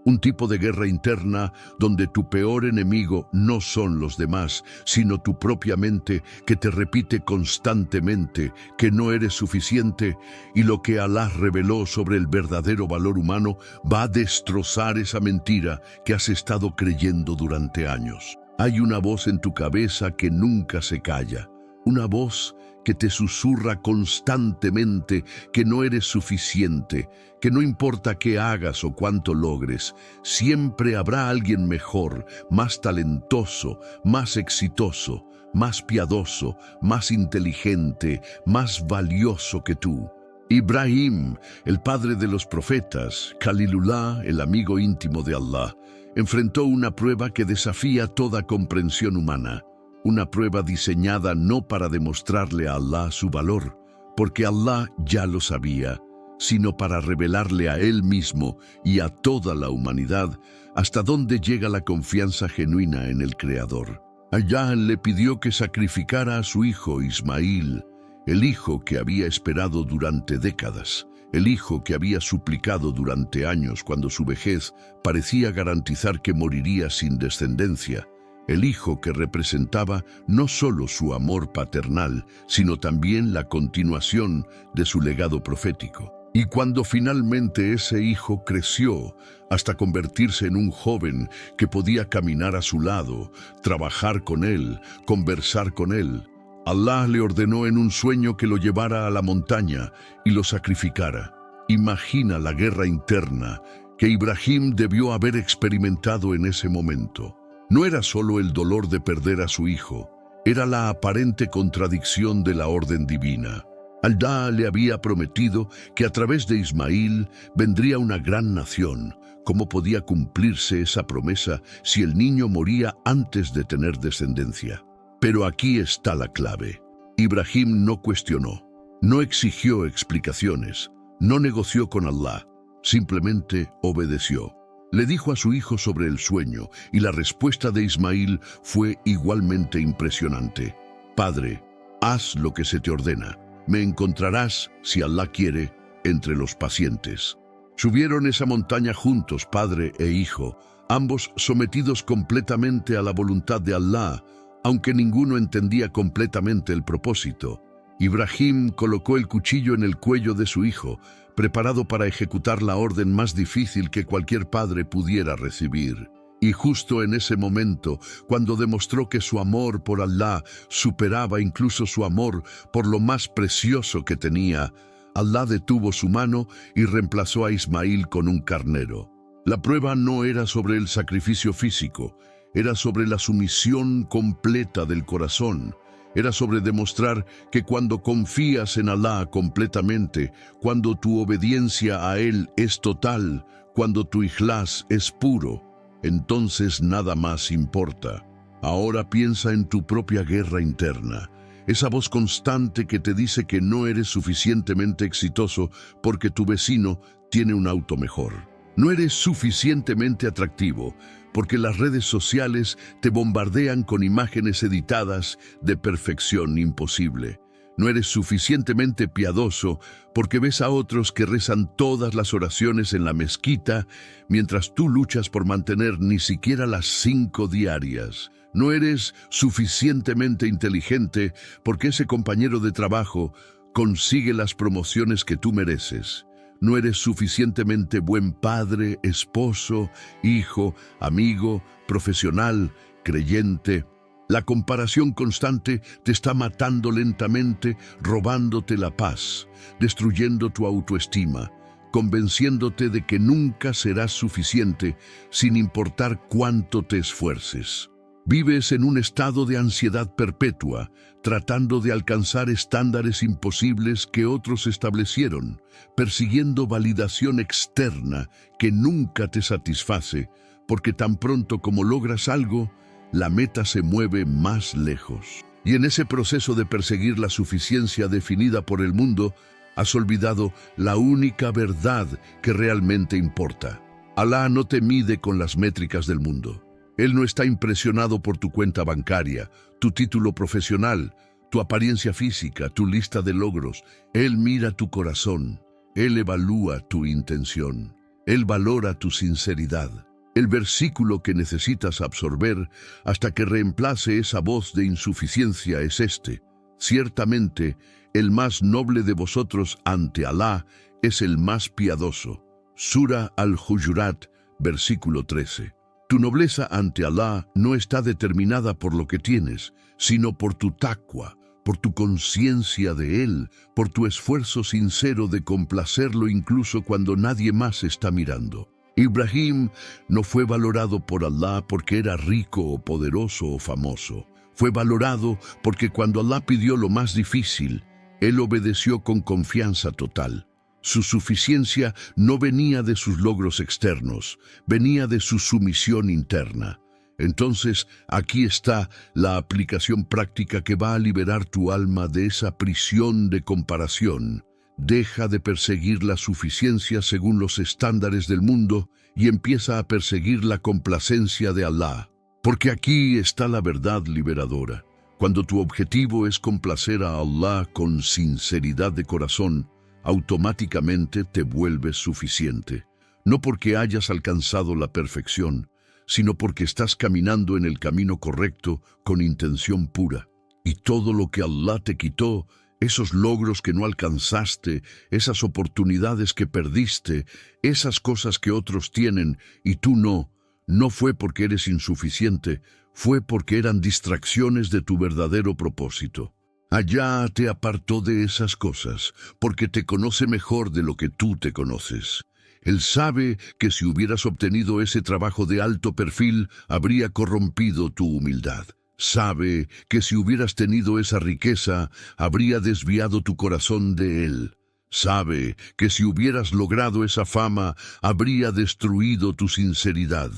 A: Un tipo de guerra interna donde tu peor enemigo no son los demás, sino tu propia mente que te repite constantemente que no eres suficiente y lo que Allah reveló sobre el verdadero valor humano va a destrozar esa mentira que has estado creyendo durante años. Hay una voz en tu cabeza que nunca se calla, una voz que te susurra constantemente que no eres suficiente, que no importa qué hagas o cuánto logres, siempre habrá alguien mejor, más talentoso, más exitoso, más piadoso, más inteligente, más valioso que tú. Ibrahim, el padre de los profetas, Khalilullah, el amigo íntimo de Allah, enfrentó una prueba que desafía toda comprensión humana. Una prueba diseñada no para demostrarle a Allah su valor, porque Allah ya lo sabía, sino para revelarle a Él mismo y a toda la humanidad hasta dónde llega la confianza genuina en el Creador. Allá le pidió que sacrificara a su hijo Ismail, el hijo que había esperado durante décadas, el hijo que había suplicado durante años cuando su vejez parecía garantizar que moriría sin descendencia, el hijo que representaba no solo su amor paternal, sino también la continuación de su legado profético. Y cuando finalmente ese hijo creció hasta convertirse en un joven que podía caminar a su lado, trabajar con él, conversar con él, Allah le ordenó en un sueño que lo llevara a la montaña y lo sacrificara. Imagina la guerra interna que Ibrahim debió haber experimentado en ese momento. No era solo el dolor de perder a su hijo, era la aparente contradicción de la orden divina. Allah le había prometido que a través de Ismail vendría una gran nación. ¿Cómo podía cumplirse esa promesa si el niño moría antes de tener descendencia? Pero aquí está la clave. Ibrahim no cuestionó, no exigió explicaciones, no negoció con Allah, simplemente obedeció. Le dijo a su hijo sobre el sueño y la respuesta de Ismail fue igualmente impresionante. Padre, haz lo que se te ordena. Me encontrarás, si Allah quiere, entre los pacientes. Subieron esa montaña juntos, padre e hijo, ambos sometidos completamente a la voluntad de Allah, aunque ninguno entendía completamente el propósito. Ibrahim colocó el cuchillo en el cuello de su hijo, preparado para ejecutar la orden más difícil que cualquier padre pudiera recibir. Y justo en ese momento, cuando demostró que su amor por Allah superaba incluso su amor por lo más precioso que tenía, Allah detuvo su mano y reemplazó a Ismail con un carnero. La prueba no era sobre el sacrificio físico, era sobre la sumisión completa del corazón. Era sobre demostrar que cuando confías en Allah completamente, cuando tu obediencia a Él es total, cuando tu ikhlas es puro, entonces nada más importa. Ahora piensa en tu propia guerra interna, esa voz constante que te dice que no eres suficientemente exitoso porque tu vecino tiene un auto mejor. No eres suficientemente atractivo porque las redes sociales te bombardean con imágenes editadas de perfección imposible. No eres suficientemente piadoso porque ves a otros que rezan todas las oraciones en la mezquita mientras tú luchas por mantener ni siquiera las 5 diarias. No eres suficientemente inteligente porque ese compañero de trabajo consigue las promociones que tú mereces. No eres suficientemente buen padre, esposo, hijo, amigo, profesional, creyente. La comparación constante te está matando lentamente, robándote la paz, destruyendo tu autoestima, convenciéndote de que nunca serás suficiente sin importar cuánto te esfuerces. Vives en un estado de ansiedad perpetua, tratando de alcanzar estándares imposibles que otros establecieron, persiguiendo validación externa que nunca te satisface, porque tan pronto como logras algo, la meta se mueve más lejos. Y en ese proceso de perseguir la suficiencia definida por el mundo, has olvidado la única verdad que realmente importa. Allah no te mide con las métricas del mundo. Él no está impresionado por tu cuenta bancaria, tu título profesional, tu apariencia física, tu lista de logros. Él mira tu corazón. Él evalúa tu intención. Él valora tu sinceridad. El versículo que necesitas absorber hasta que reemplace esa voz de insuficiencia es este. Ciertamente, el más noble de vosotros ante Alá es el más piadoso. Sura al-Hujurat, versículo 13. Tu nobleza ante Alá no está determinada por lo que tienes, sino por tu taqwa, por tu conciencia de Él, por tu esfuerzo sincero de complacerlo incluso cuando nadie más está mirando. Ibrahim no fue valorado por Allah porque era rico o poderoso o famoso. Fue valorado porque cuando Allah pidió lo más difícil, Él obedeció con confianza total. Su suficiencia no venía de sus logros externos, venía de su sumisión interna. Entonces, aquí está la aplicación práctica que va a liberar tu alma de esa prisión de comparación. Deja de perseguir la suficiencia según los estándares del mundo y empieza a perseguir la complacencia de Allah. Porque aquí está la verdad liberadora. Cuando tu objetivo es complacer a Allah con sinceridad de corazón, automáticamente te vuelves suficiente. No porque hayas alcanzado la perfección, sino porque estás caminando en el camino correcto con intención pura. Y todo lo que Allah te quitó, esos logros que no alcanzaste, esas oportunidades que perdiste, esas cosas que otros tienen y tú no, no fue porque eres insuficiente, fue porque eran distracciones de tu verdadero propósito. Allá te apartó de esas cosas, porque te conoce mejor de lo que tú te conoces. Él sabe que si hubieras obtenido ese trabajo de alto perfil, habría corrompido tu humildad. Sabe que si hubieras tenido esa riqueza, habría desviado tu corazón de Él. Sabe que si hubieras logrado esa fama, habría destruido tu sinceridad.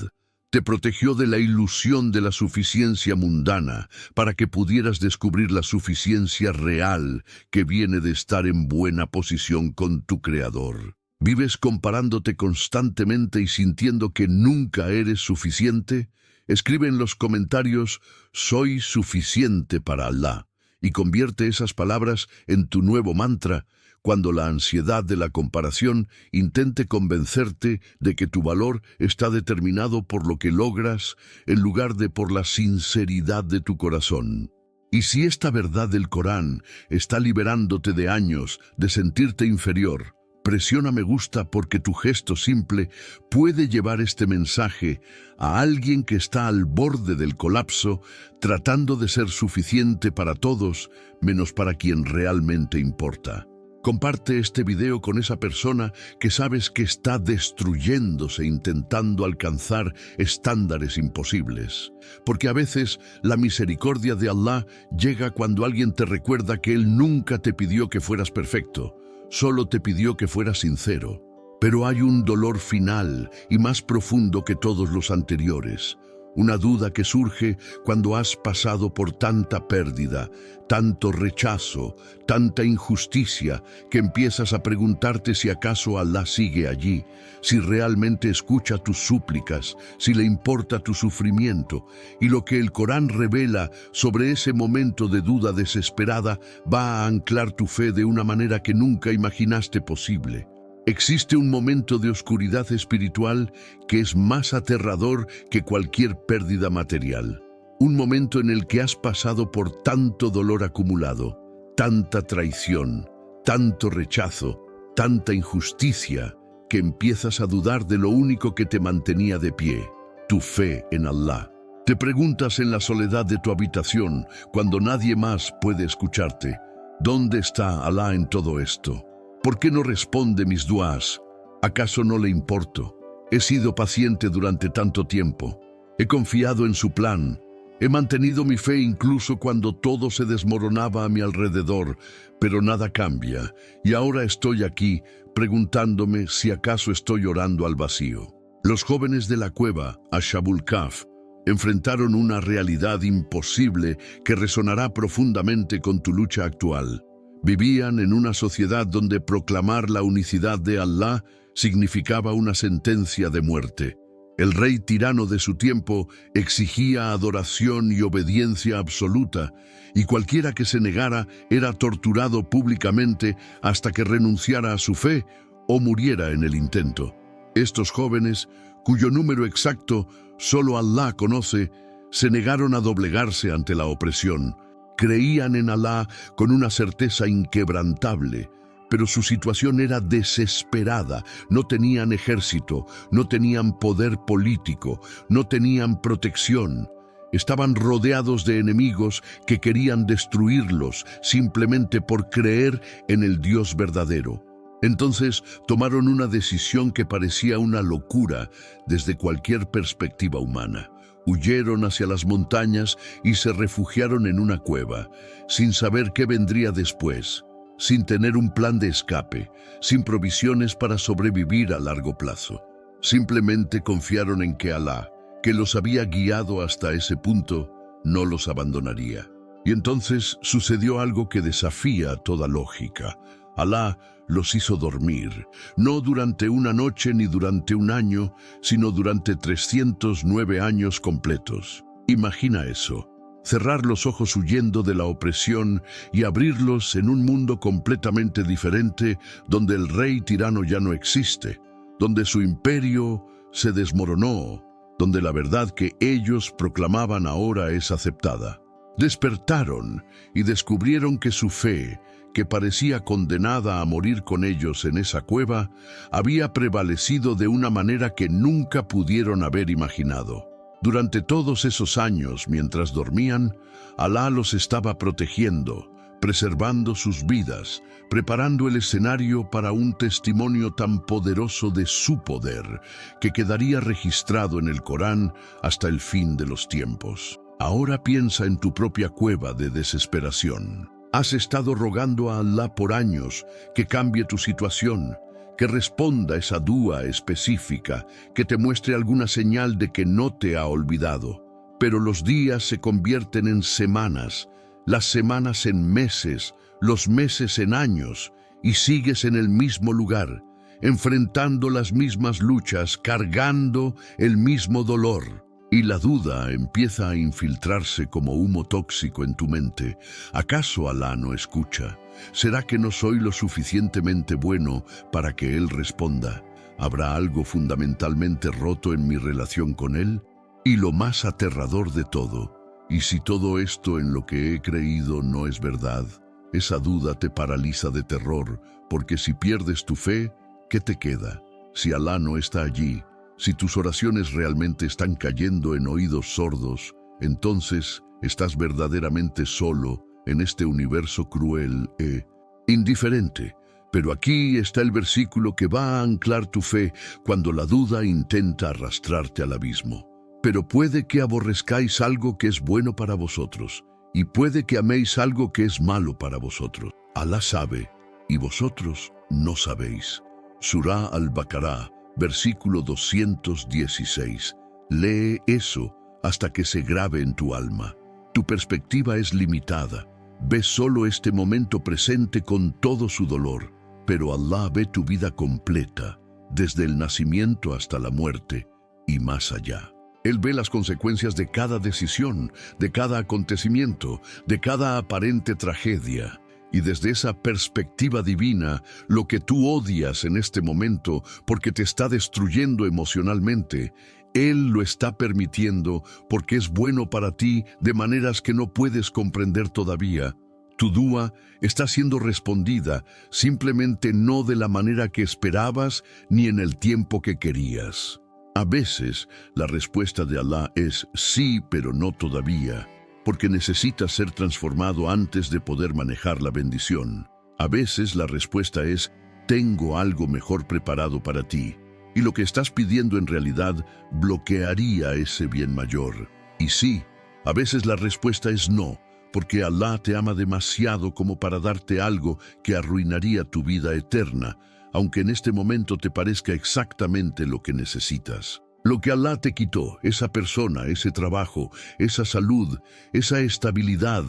A: Te protegió de la ilusión de la suficiencia mundana para que pudieras descubrir la suficiencia real que viene de estar en buena posición con tu Creador. ¿Vives comparándote constantemente y sintiendo que nunca eres suficiente? Escribe en los comentarios, soy suficiente para Allah, y convierte esas palabras en tu nuevo mantra cuando la ansiedad de la comparación intente convencerte de que tu valor está determinado por lo que logras en lugar de por la sinceridad de tu corazón. Y si esta verdad del Corán está liberándote de años de sentirte inferior, presiona me gusta porque tu gesto simple puede llevar este mensaje a alguien que está al borde del colapso, tratando de ser suficiente para todos, menos para quien realmente importa. Comparte este video con esa persona que sabes que está destruyéndose intentando alcanzar estándares imposibles. Porque a veces la misericordia de Allah llega cuando alguien te recuerda que Él nunca te pidió que fueras perfecto, solo te pidió que fueras sincero. Pero hay un dolor final y más profundo que todos los anteriores. Una duda que surge cuando has pasado por tanta pérdida, tanto rechazo, tanta injusticia, que empiezas a preguntarte si acaso Allah sigue allí, si realmente escucha tus súplicas, si le importa tu sufrimiento. Y lo que el Corán revela sobre ese momento de duda desesperada va a anclar tu fe de una manera que nunca imaginaste posible. Existe un momento de oscuridad espiritual que es más aterrador que cualquier pérdida material. Un momento en el que has pasado por tanto dolor acumulado, tanta traición, tanto rechazo, tanta injusticia, que empiezas a dudar de lo único que te mantenía de pie, tu fe en Allah. Te preguntas en la soledad de tu habitación, cuando nadie más puede escucharte, ¿dónde está Allah en todo esto? ¿Por qué no responde mis duas? ¿Acaso no le importo? He sido paciente durante tanto tiempo. He confiado en su plan. He mantenido mi fe incluso cuando todo se desmoronaba a mi alrededor, pero nada cambia. Y ahora estoy aquí preguntándome si acaso estoy orando al vacío. Los jóvenes de la cueva, Ashabul Kahf, enfrentaron una realidad imposible que resonará profundamente con tu lucha actual. Vivían en una sociedad donde proclamar la unicidad de Allah significaba una sentencia de muerte. El rey tirano de su tiempo exigía adoración y obediencia absoluta, y cualquiera que se negara era torturado públicamente hasta que renunciara a su fe o muriera en el intento. Estos jóvenes, cuyo número exacto solo Allah conoce, se negaron a doblegarse ante la opresión. Creían en Allah con una certeza inquebrantable, pero su situación era desesperada. No tenían ejército, no tenían poder político, no tenían protección. Estaban rodeados de enemigos que querían destruirlos simplemente por creer en el Dios verdadero. Entonces tomaron una decisión que parecía una locura desde cualquier perspectiva humana. Huyeron hacia las montañas y se refugiaron en una cueva, sin saber qué vendría después, sin tener un plan de escape, sin provisiones para sobrevivir a largo plazo. Simplemente confiaron en que Allah, que los había guiado hasta ese punto, no los abandonaría. Y entonces sucedió algo que desafía toda lógica. Allah los hizo dormir, no durante una noche ni durante un año, sino durante 309 años completos. Imagina eso. Cerrar los ojos huyendo de la opresión y abrirlos en un mundo completamente diferente donde el rey tirano ya no existe, donde su imperio se desmoronó, donde la verdad que ellos proclamaban ahora es aceptada. Despertaron y descubrieron que su fe, que parecía condenada a morir con ellos en esa cueva, había prevalecido de una manera que nunca pudieron haber imaginado. Durante todos esos años, mientras dormían, Alá los estaba protegiendo, preservando sus vidas, preparando el escenario para un testimonio tan poderoso de su poder, que quedaría registrado en el Corán hasta el fin de los tiempos. Ahora piensa en tu propia cueva de desesperación. Has estado rogando a Alá por años que cambie tu situación, que responda esa dua específica, que te muestre alguna señal de que no te ha olvidado. Pero los días se convierten en semanas, las semanas en meses, los meses en años, y sigues en el mismo lugar, enfrentando las mismas luchas, cargando el mismo dolor. Y la duda empieza a infiltrarse como humo tóxico en tu mente. ¿Acaso Alá no escucha? ¿Será que no soy lo suficientemente bueno para que Él responda? ¿Habrá algo fundamentalmente roto en mi relación con Él? Y lo más aterrador de todo, ¿y si todo esto en lo que he creído no es verdad? Esa duda te paraliza de terror, porque si pierdes tu fe, ¿qué te queda? Si Alá no está allí, si tus oraciones realmente están cayendo en oídos sordos, entonces estás verdaderamente solo en este universo cruel e indiferente. Pero aquí está el versículo que va a anclar tu fe cuando la duda intenta arrastrarte al abismo. Pero puede que aborrezcáis algo que es bueno para vosotros, y puede que améis algo que es malo para vosotros. Alá sabe, y vosotros no sabéis. Surah Al-Baqarah, versículo 216. Lee eso hasta que se grabe en tu alma. Tu perspectiva es limitada. Ves solo este momento presente con todo su dolor, pero Alá ve tu vida completa, desde el nacimiento hasta la muerte y más allá. Él ve las consecuencias de cada decisión, de cada acontecimiento, de cada aparente tragedia. Y desde esa perspectiva divina, lo que tú odias en este momento porque te está destruyendo emocionalmente, Él lo está permitiendo porque es bueno para ti de maneras que no puedes comprender todavía. Tu dua está siendo respondida, simplemente no de la manera que esperabas ni en el tiempo que querías. A veces, la respuesta de Alá es sí, pero no todavía, porque necesitas ser transformado antes de poder manejar la bendición. A veces la respuesta es, tengo algo mejor preparado para ti, y lo que estás pidiendo en realidad bloquearía ese bien mayor. Y sí, a veces la respuesta es no, porque Alá te ama demasiado como para darte algo que arruinaría tu vida eterna, aunque en este momento te parezca exactamente lo que necesitas. Lo que Alá te quitó, esa persona, ese trabajo, esa salud, esa estabilidad,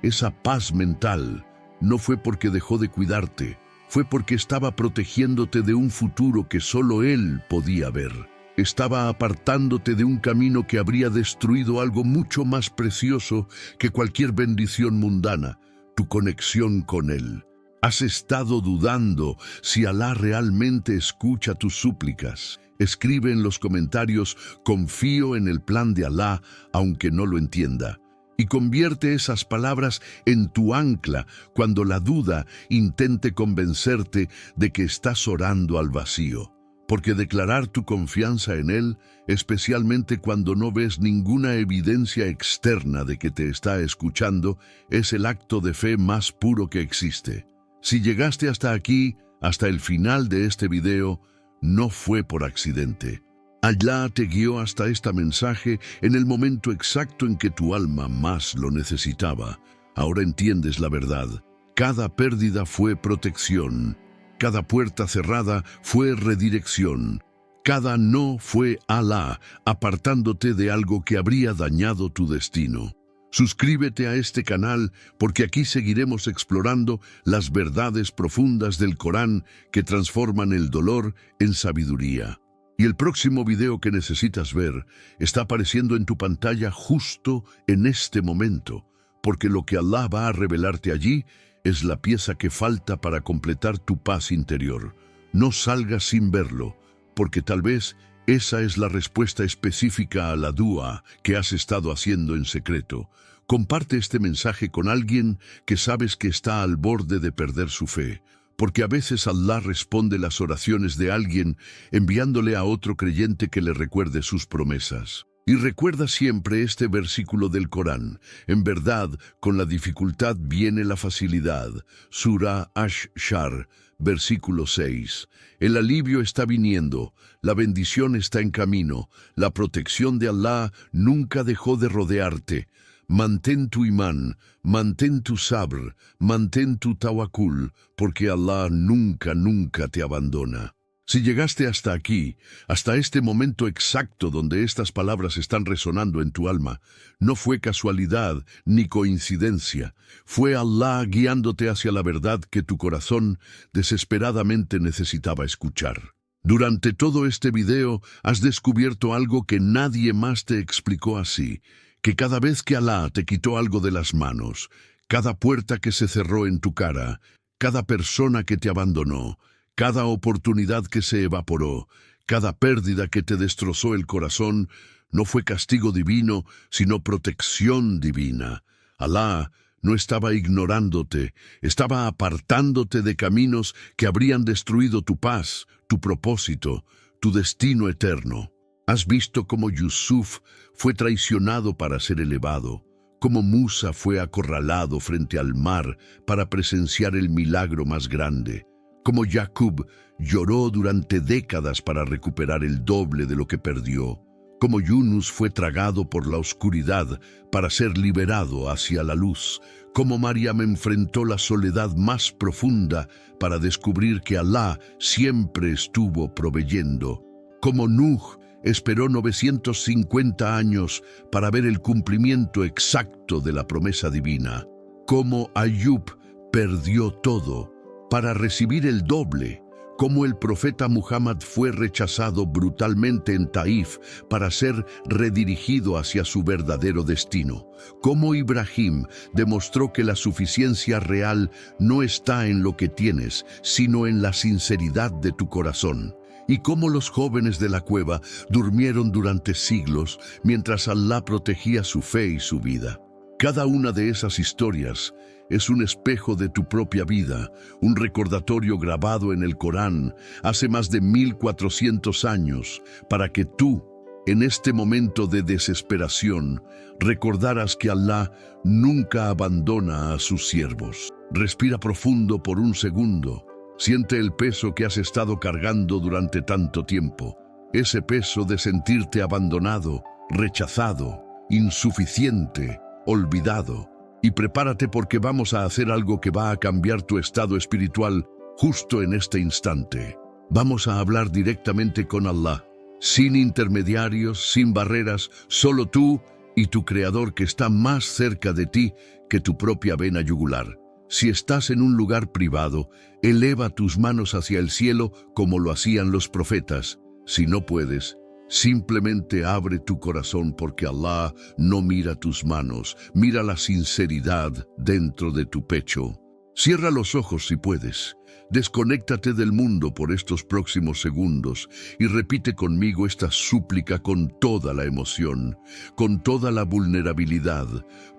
A: esa paz mental, no fue porque dejó de cuidarte, fue porque estaba protegiéndote de un futuro que solo Él podía ver. Estaba apartándote de un camino que habría destruido algo mucho más precioso que cualquier bendición mundana, tu conexión con Él. Has estado dudando si Alá realmente escucha tus súplicas. Escribe en los comentarios, confío en el plan de Alá, aunque no lo entienda. Y convierte esas palabras en tu ancla cuando la duda intente convencerte de que estás orando al vacío. Porque declarar tu confianza en Él, especialmente cuando no ves ninguna evidencia externa de que te está escuchando, es el acto de fe más puro que existe. Si llegaste hasta aquí, hasta el final de este video, no fue por accidente. Alá te guió hasta este mensaje en el momento exacto en que tu alma más lo necesitaba. Ahora entiendes la verdad. Cada pérdida fue protección. Cada puerta cerrada fue redirección. Cada no fue Alá, apartándote de algo que habría dañado tu destino. Suscríbete a este canal porque aquí seguiremos explorando las verdades profundas del Corán que transforman el dolor en sabiduría. Y el próximo video que necesitas ver está apareciendo en tu pantalla justo en este momento, porque lo que Allah va a revelarte allí es la pieza que falta para completar tu paz interior. No salgas sin verlo, porque tal vez esa es la respuesta específica a la dua que has estado haciendo en secreto. Comparte este mensaje con alguien que sabes que está al borde de perder su fe, porque a veces Allah responde las oraciones de alguien enviándole a otro creyente que le recuerde sus promesas. Y recuerda siempre este versículo del Corán: en verdad, con la dificultad viene la facilidad. Surah Ash-Shar, versículo 6. El alivio está viniendo, la bendición está en camino, la protección de Allah nunca dejó de rodearte. Mantén tu imán, mantén tu sabr, mantén tu tawakkul, porque Allah nunca te abandona. Si llegaste hasta aquí, hasta este momento exacto donde estas palabras están resonando en tu alma, no fue casualidad ni coincidencia. Fue Allah guiándote hacia la verdad que tu corazón desesperadamente necesitaba escuchar. Durante todo este video has descubierto algo que nadie más te explicó así: que cada vez que Allah te quitó algo de las manos, cada puerta que se cerró en tu cara, cada persona que te abandonó, cada oportunidad que se evaporó, cada pérdida que te destrozó el corazón, no fue castigo divino, sino protección divina. Allah no estaba ignorándote, estaba apartándote de caminos que habrían destruido tu paz, tu propósito, tu destino eterno. Has visto cómo Yusuf fue traicionado para ser elevado, cómo Musa fue acorralado frente al mar para presenciar el milagro más grande, cómo Jacob lloró durante décadas para recuperar el doble de lo que perdió, cómo Yunus fue tragado por la oscuridad para ser liberado hacia la luz, cómo Mariam enfrentó la soledad más profunda para descubrir que Allah siempre estuvo proveyendo, cómo Nuh esperó 950 años para ver el cumplimiento exacto de la promesa divina, cómo Ayub perdió todo para recibir el doble, cómo el profeta Muhammad fue rechazado brutalmente en Taif para ser redirigido hacia su verdadero destino, cómo Ibrahim demostró que la suficiencia real no está en lo que tienes, sino en la sinceridad de tu corazón, y cómo los jóvenes de la cueva durmieron durante siglos mientras Allah protegía su fe y su vida. Cada una de esas historias es un espejo de tu propia vida, un recordatorio grabado en el Corán hace más de 1400 años, para que tú, en este momento de desesperación, recordaras que Allah nunca abandona a sus siervos. Respira profundo por un segundo. Siente el peso que has estado cargando durante tanto tiempo, ese peso de sentirte abandonado, rechazado, insuficiente, olvidado. Y prepárate, porque vamos a hacer algo que va a cambiar tu estado espiritual justo en este instante. Vamos a hablar directamente con Allah, sin intermediarios, sin barreras, solo tú y tu Creador, que está más cerca de ti que tu propia vena yugular. Si estás en un lugar privado, eleva tus manos hacia el cielo como lo hacían los profetas. Si no puedes, simplemente abre tu corazón, porque Allah no mira tus manos, mira la sinceridad dentro de tu pecho. Cierra los ojos si puedes. Desconéctate del mundo por estos próximos segundos y repite conmigo esta súplica con toda la emoción, con toda la vulnerabilidad,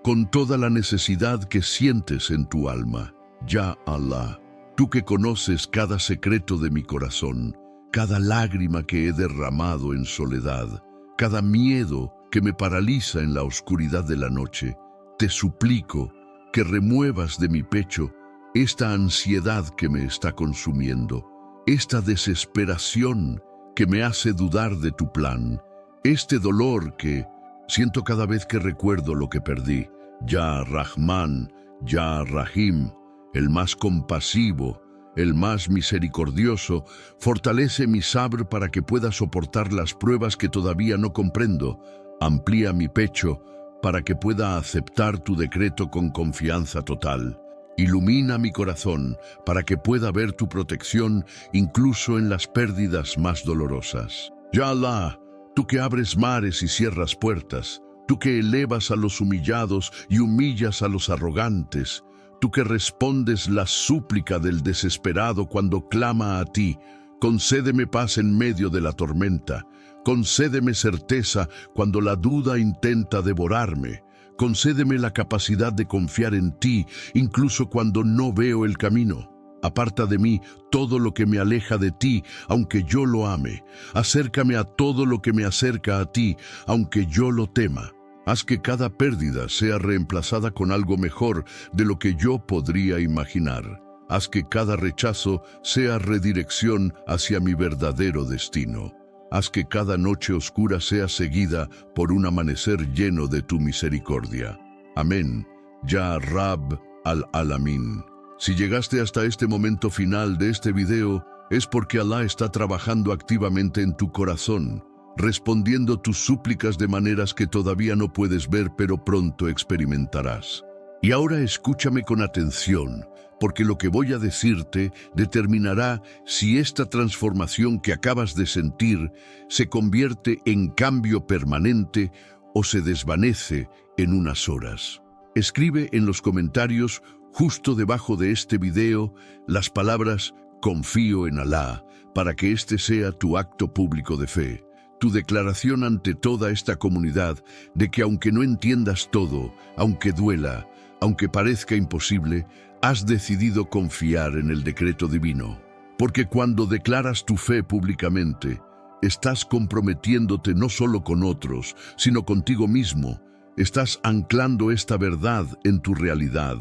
A: con toda la necesidad que sientes en tu alma. Ya Allah, tú que conoces cada secreto de mi corazón, cada lágrima que he derramado en soledad, cada miedo que me paraliza en la oscuridad de la noche, te suplico que remuevas de mi pecho esta ansiedad que me está consumiendo, esta desesperación que me hace dudar de tu plan, este dolor que siento cada vez que recuerdo lo que perdí. Ya Rahman, Ya Rahim, el más compasivo, el más misericordioso, fortalece mi sabr para que pueda soportar las pruebas que todavía no comprendo. Amplía mi pecho para que pueda aceptar tu decreto con confianza total. Ilumina mi corazón para que pueda ver tu protección incluso en las pérdidas más dolorosas. Ya Alá, tú que abres mares y cierras puertas, tú que elevas a los humillados y humillas a los arrogantes, tú que respondes la súplica del desesperado cuando clama a ti, concédeme paz en medio de la tormenta, concédeme certeza cuando la duda intenta devorarme, concédeme la capacidad de confiar en ti incluso cuando no veo el camino. Aparta de mí todo lo que me aleja de ti, aunque yo lo ame. Acércame a todo lo que me acerca a ti, aunque yo lo tema. Haz que cada pérdida sea reemplazada con algo mejor de lo que yo podría imaginar. Haz que cada rechazo sea redirección hacia mi verdadero destino. Haz que cada noche oscura sea seguida por un amanecer lleno de tu misericordia. Amén. Ya Rab al-Alamin. Si llegaste hasta este momento final de este video, es porque Alá está trabajando activamente en tu corazón, respondiendo tus súplicas de maneras que todavía no puedes ver, pero pronto experimentarás. Y ahora escúchame con atención, porque lo que voy a decirte determinará si esta transformación que acabas de sentir se convierte en cambio permanente o se desvanece en unas horas. Escribe en los comentarios justo debajo de este video las palabras "confío en Alá", para que este sea tu acto público de fe, tu declaración ante toda esta comunidad de que aunque no entiendas todo, aunque duela, aunque parezca imposible, has decidido confiar en el decreto divino. Porque cuando declaras tu fe públicamente, estás comprometiéndote no solo con otros, sino contigo mismo. Estás anclando esta verdad en tu realidad.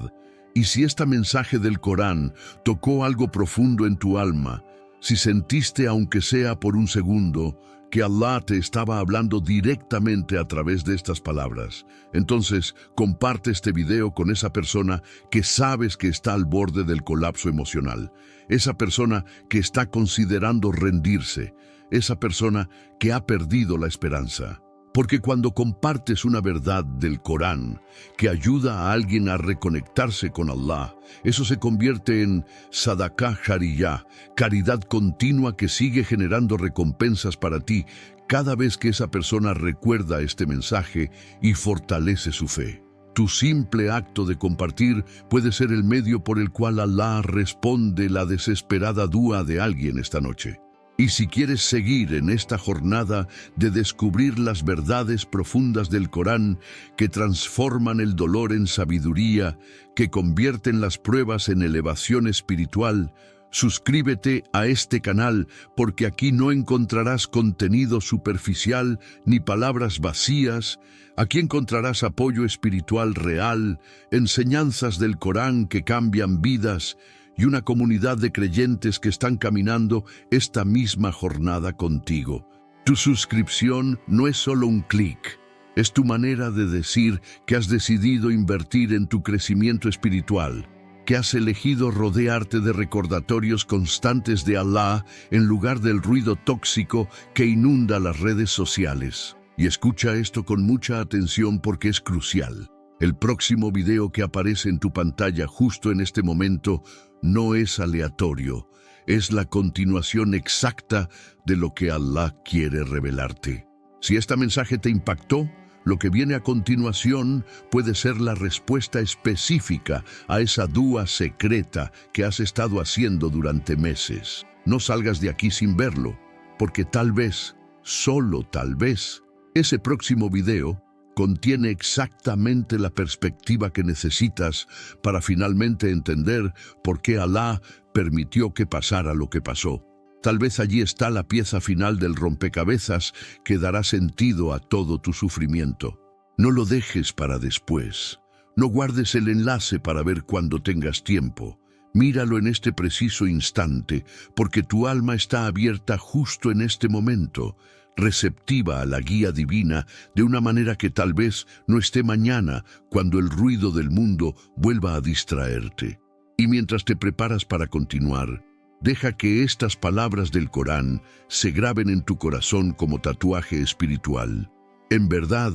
A: Y si este mensaje del Corán tocó algo profundo en tu alma, si sentiste, aunque sea por un segundo, que Allah te estaba hablando directamente a través de estas palabras, entonces comparte este video con esa persona que sabes que está al borde del colapso emocional, esa persona que está considerando rendirse, esa persona que ha perdido la esperanza. Porque cuando compartes una verdad del Corán que ayuda a alguien a reconectarse con Allah, eso se convierte en sadaqah jariyah, caridad continua que sigue generando recompensas para ti cada vez que esa persona recuerda este mensaje y fortalece su fe. Tu simple acto de compartir puede ser el medio por el cual Allah responde la desesperada dua de alguien esta noche. Y si quieres seguir en esta jornada de descubrir las verdades profundas del Corán que transforman el dolor en sabiduría, que convierten las pruebas en elevación espiritual, suscríbete a este canal porque aquí no encontrarás contenido superficial ni palabras vacías. Aquí encontrarás apoyo espiritual real, enseñanzas del Corán que cambian vidas, y una comunidad de creyentes que están caminando esta misma jornada contigo. Tu suscripción no es solo un clic, es tu manera de decir que has decidido invertir en tu crecimiento espiritual, que has elegido rodearte de recordatorios constantes de Allah en lugar del ruido tóxico que inunda las redes sociales. Y escucha esto con mucha atención porque es crucial. El próximo video que aparece en tu pantalla justo en este momento no es aleatorio, es la continuación exacta de lo que Allah quiere revelarte. Si este mensaje te impactó, lo que viene a continuación puede ser la respuesta específica a esa dua secreta que has estado haciendo durante meses. No salgas de aquí sin verlo, porque tal vez, solo tal vez, ese próximo video contiene exactamente la perspectiva que necesitas para finalmente entender por qué Allah permitió que pasara lo que pasó. Tal vez allí está la pieza final del rompecabezas que dará sentido a todo tu sufrimiento. No lo dejes para después. No guardes el enlace para ver cuando tengas tiempo. Míralo en este preciso instante, porque tu alma está abierta justo en este momento, receptiva a la guía divina de una manera que tal vez no esté mañana cuando el ruido del mundo vuelva a distraerte. Y mientras te preparas para continuar, deja que estas palabras del Corán se graben en tu corazón como tatuaje espiritual. En verdad,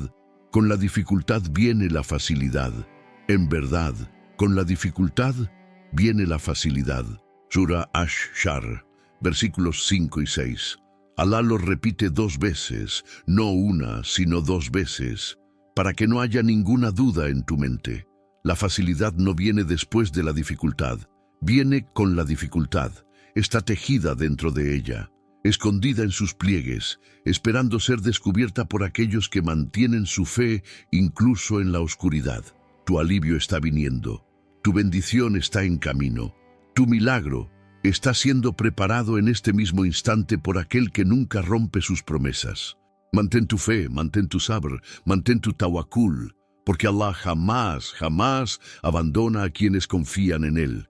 A: con la dificultad viene la facilidad. En verdad, con la dificultad viene la facilidad. Sura Ash-Shar, versículos 5 y 6. Alá lo repite 2 veces, no una, sino 2 veces, para que no haya ninguna duda en tu mente. La facilidad no viene después de la dificultad, viene con la dificultad, está tejida dentro de ella, escondida en sus pliegues, esperando ser descubierta por aquellos que mantienen su fe incluso en la oscuridad. Tu alivio está viniendo, tu bendición está en camino, tu milagro está siendo preparado en este mismo instante por aquel que nunca rompe sus promesas. Mantén tu fe, mantén tu sabr, mantén tu tawakkul, porque Allah jamás abandona a quienes confían en Él.